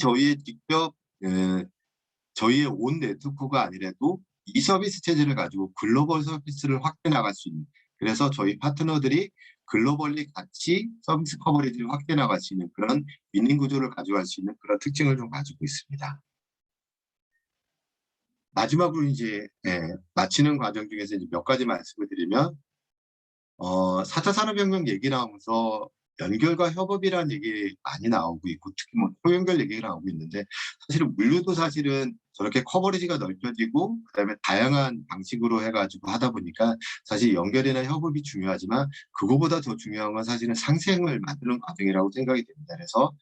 S1: 저희의 온 네트워크가 아니라도 이 서비스 체제를 가지고 글로벌 서비스를 확대 나갈 수 있는, 그래서 저희 파트너들이 글로벌리 같이 서비스 커버리지를 확대 나갈 수 있는 그런 윈윈 구조를 가져갈 수 있는 그런 특징을 좀 가지고 있습니다. 마지막으로 이제 마치는 과정 중에서 이제 몇 가지 말씀을 드리면, 4차 산업혁명 얘기 나오면서 연결과 협업이라는 얘기 많이 나오고 있고, 특히 뭐 초연결 얘기가 나오고 있는데, 사실은 물류도 사실은 저렇게 커버리지가 넓혀지고 그다음에 다양한 방식으로 해가지고 하다 보니까 사실 연결이나 협업이 중요하지만 그거보다 더 중요한 건 사실은 상생을 만드는 과정이라고 생각이 됩니다. 그래서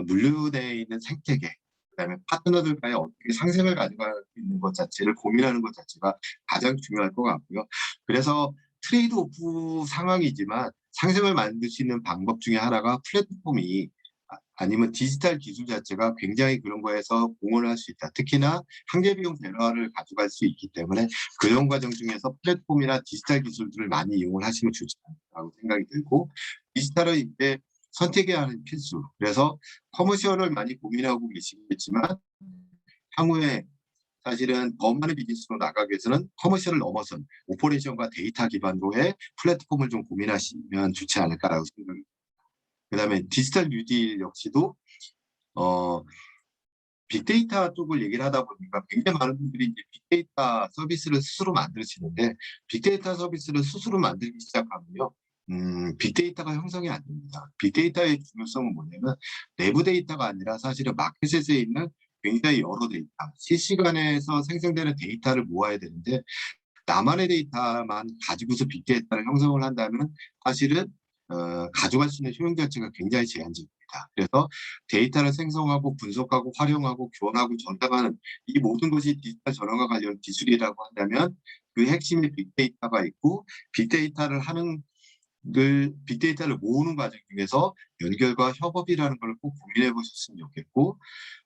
S1: 물류 내에 있는 생태계, 그다음에 파트너들과의 어떻게 상생을 가져갈 수 있는 것 자체를 고민하는 것 자체가 가장 중요할 것 같고요. 그래서 트레이드 오프 상황이지만 상생을 만들 수 있는 방법 중에 하나가 플랫폼이 아니면 디지털 기술 자체가 굉장히 그런 거에서 공헌을 할 수 있다. 특히나 항제비용 제로화를 가져갈 수 있기 때문에 그런 과정 중에서 플랫폼이나 디지털 기술들을 많이 이용을 하시면 좋지 않다고 생각이 들고, 디지털은 이제 선택해야 하는 필수. 그래서 커머셜을 많이 고민하고 계시겠지만 향후에 사실은 더 많은 비즈니스로 나가기 위해서는 커머셜을 넘어선 오퍼레이션과 데이터 기반으로의 플랫폼을 좀 고민하시면 좋지 않을까라고 생각합니다. 그다음에 디지털 뉴딜 역시도 빅데이터 쪽을 얘기를 하다 보니까 굉장히 많은 분들이 이제 빅데이터 서비스를 스스로 만드시는데 빅데이터 서비스를 스스로 만들기 시작하면요. 빅데이터가 형성이 안 됩니다. 빅데이터의 중요성은 뭐냐면 내부 데이터가 아니라 사실은 마켓에서 있는 굉장히 여러 데이터, 실시간에서 생성되는 데이터를 모아야 되는데 나만의 데이터만 가지고서 빅데이터를 형성을 한다면 사실은 가져갈 수 있는 효용 자체가 굉장히 제한적입니다. 그래서 데이터를 생성하고 분석하고 활용하고 교환하고 전달하는 이 모든 것이 디지털 전환과 관련 기술이라고 한다면 그 핵심에 빅데이터가 있고 빅데이터를 모으는 과정 중에서 연결과 협업이라는 걸 꼭 고민해 보셨으면 좋겠고,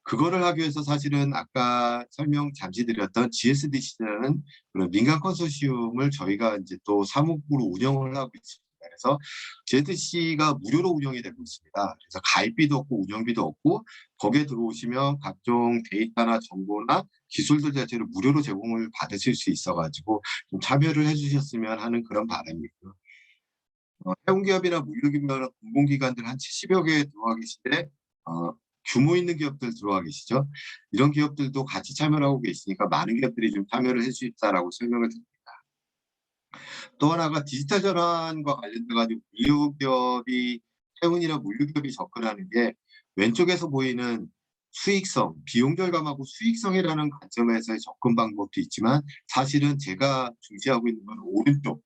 S1: 그거를 하기 위해서 사실은 아까 설명 잠시 드렸던 GSDC라는 그런 민간 컨소시엄을 저희가 이제 또 사무국으로 운영을 하고 있습니다. 그래서 GSDC가 무료로 운영이 되고 있습니다. 그래서 가입비도 없고 운영비도 없고 거기에 들어오시면 각종 데이터나 정보나 기술들 자체를 무료로 제공을 받으실 수 있어가지고 좀 참여를 해주셨으면 하는 그런 바람이고요. 해운기업이나 물류기업이나 공공기관들 한 70여 개 들어와 계신데 규모 있는 기업들 들어와 계시죠. 이런 기업들도 같이 참여를 하고 계시니까 많은 기업들이 좀 참여를 할 수 있다라고 설명을 드립니다. 또 하나가 디지털 전환과 관련돼 가지고 물류기업이 해운이나 물류기업이 접근하는 게 왼쪽에서 보이는 수익성, 비용 절감하고 수익성이라는 관점에서의 접근 방법도 있지만 사실은 제가 중시하고 있는 건 오른쪽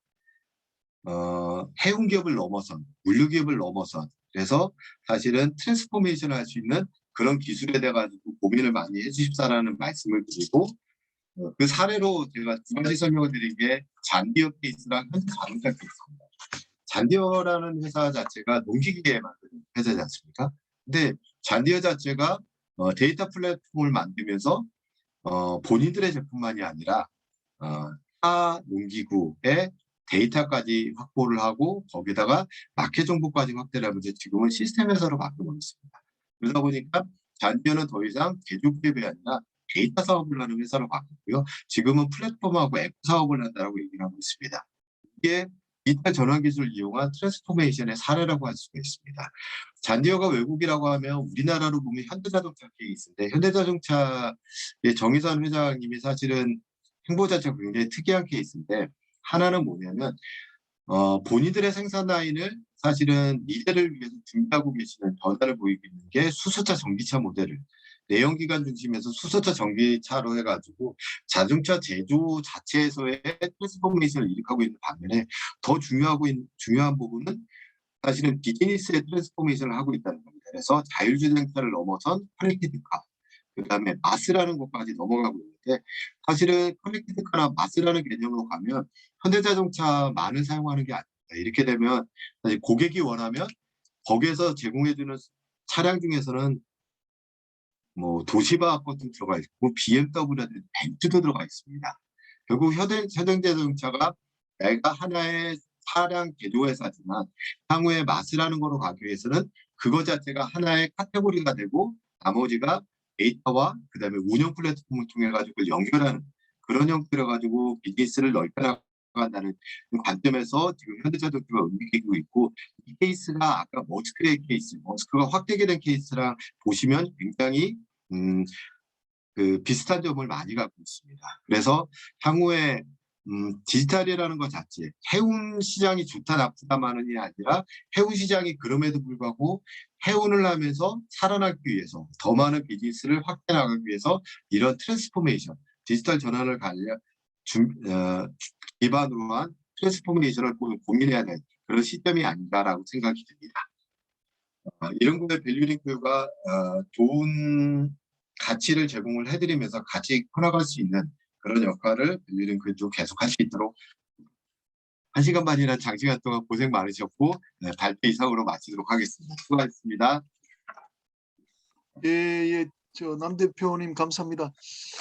S1: 해운 기업을 넘어선 물류 기업을 넘어선 그래서 사실은 트랜스포메이션을 할 수 있는 그런 기술에 대해 가지고 고민을 많이 해주십사라는 말씀을 드리고 그 사례로 제가 두 가지 설명을 드린 게 잔디어 케이스랑 현대자동차 케이스입니다. 잔디어라는 회사 자체가 농기계 만드는 회사지 않습니까? 근데 잔디어 자체가 데이터 플랫폼을 만들면서 본인들의 제품만이 아니라 타 농기구의 데이터까지 확보를 하고 거기다가 마켓 정보까지 확대를 하면서 지금은 시스템 회사로 바뀌어버렸습니다. 그러다 보니까 잔디어는 더 이상 제조기업이 아니라 데이터 사업을 하는 회사로 바뀌었고요. 지금은 플랫폼하고 앱 사업을 한다고 얘기를 하고 있습니다. 이게 디지털 전환 기술을 이용한 트랜스포메이션의 사례라고 할 수가 있습니다. 잔디어가 외국이라고 하면 우리나라로 보면 현대자동차 케이스인데 현대자동차의 정의선 회장님이 사실은 행보 자체가 굉장히 특이한 케이스인데 하나는 뭐냐면 본인들의 생산 라인을 사실은 미래를 위해서 준비하고 계시는 변화를 보이고 있는 게 수소차 전기차 모델을 내연기관 중심에서 수소차 전기차로 해가지고 자동차 제조 자체에서의 트랜스포메이션을 일으키고 있는 반면에 더 중요한 부분은 사실은 비즈니스의 트랜스포메이션을 하고 있다는 겁니다. 그래서 자율주행차를 넘어선 커넥티드카, 그다음에 마스라는 것까지 넘어가고 있는데 사실은 커넥티드카나 마스라는 개념으로 가면 현대자동차만을 사용하는 게 아닙니다. 이렇게 되면 사실 고객이 원하면 거기에서 제공해주는 차량 중에서는 뭐 도시바 것도 들어가 있고 BMW라든지 벤츠도 들어가 있습니다. 결국 현대자동차가 내가 하나의 차량 제조회사지만 향후에 마스라는 거로 가기 위해서는 그거 자체가 하나의 카테고리가 되고 나머지가 데이터와 그다음에 운영 플랫폼을 통해 가지고 연결하는 그런 형태로 가지고 비즈니스를 넓혀 나간다는 관점에서 지금 현대자동차가 움직이고 있고 이 케이스가 아까 머스크의 케이스, 머스크가 확대게 된 케이스랑 보시면 굉장히 그 비슷한 점을 많이 갖고 있습니다. 그래서 향후에 디지털이라는 것 자체, 해운 시장이 좋다 나쁘다만이 아니라 해운 시장이 그럼에도 불구하고 해운을 하면서 살아나기 위해서 더 많은 비즈니스를 확대 나가기 위해서 이런 트랜스포메이션, 디지털 전환을 기반으로 한 트랜스포메이션을 고민해야 될 그런 시점이 아닌가라고 생각이 듭니다. 이런 거에 밸류링크가 좋은 가치를 제공을 해드리면서 같이 커나갈 수 있는 그런 역할을 밸류링크도 계속할 수 있도록 1시간 반이나 장시간 동안 고생 많으셨고 발표 이상으로 마치도록 하겠습니다. 수고하셨습니다.
S2: 예, 남 대표님 감사합니다.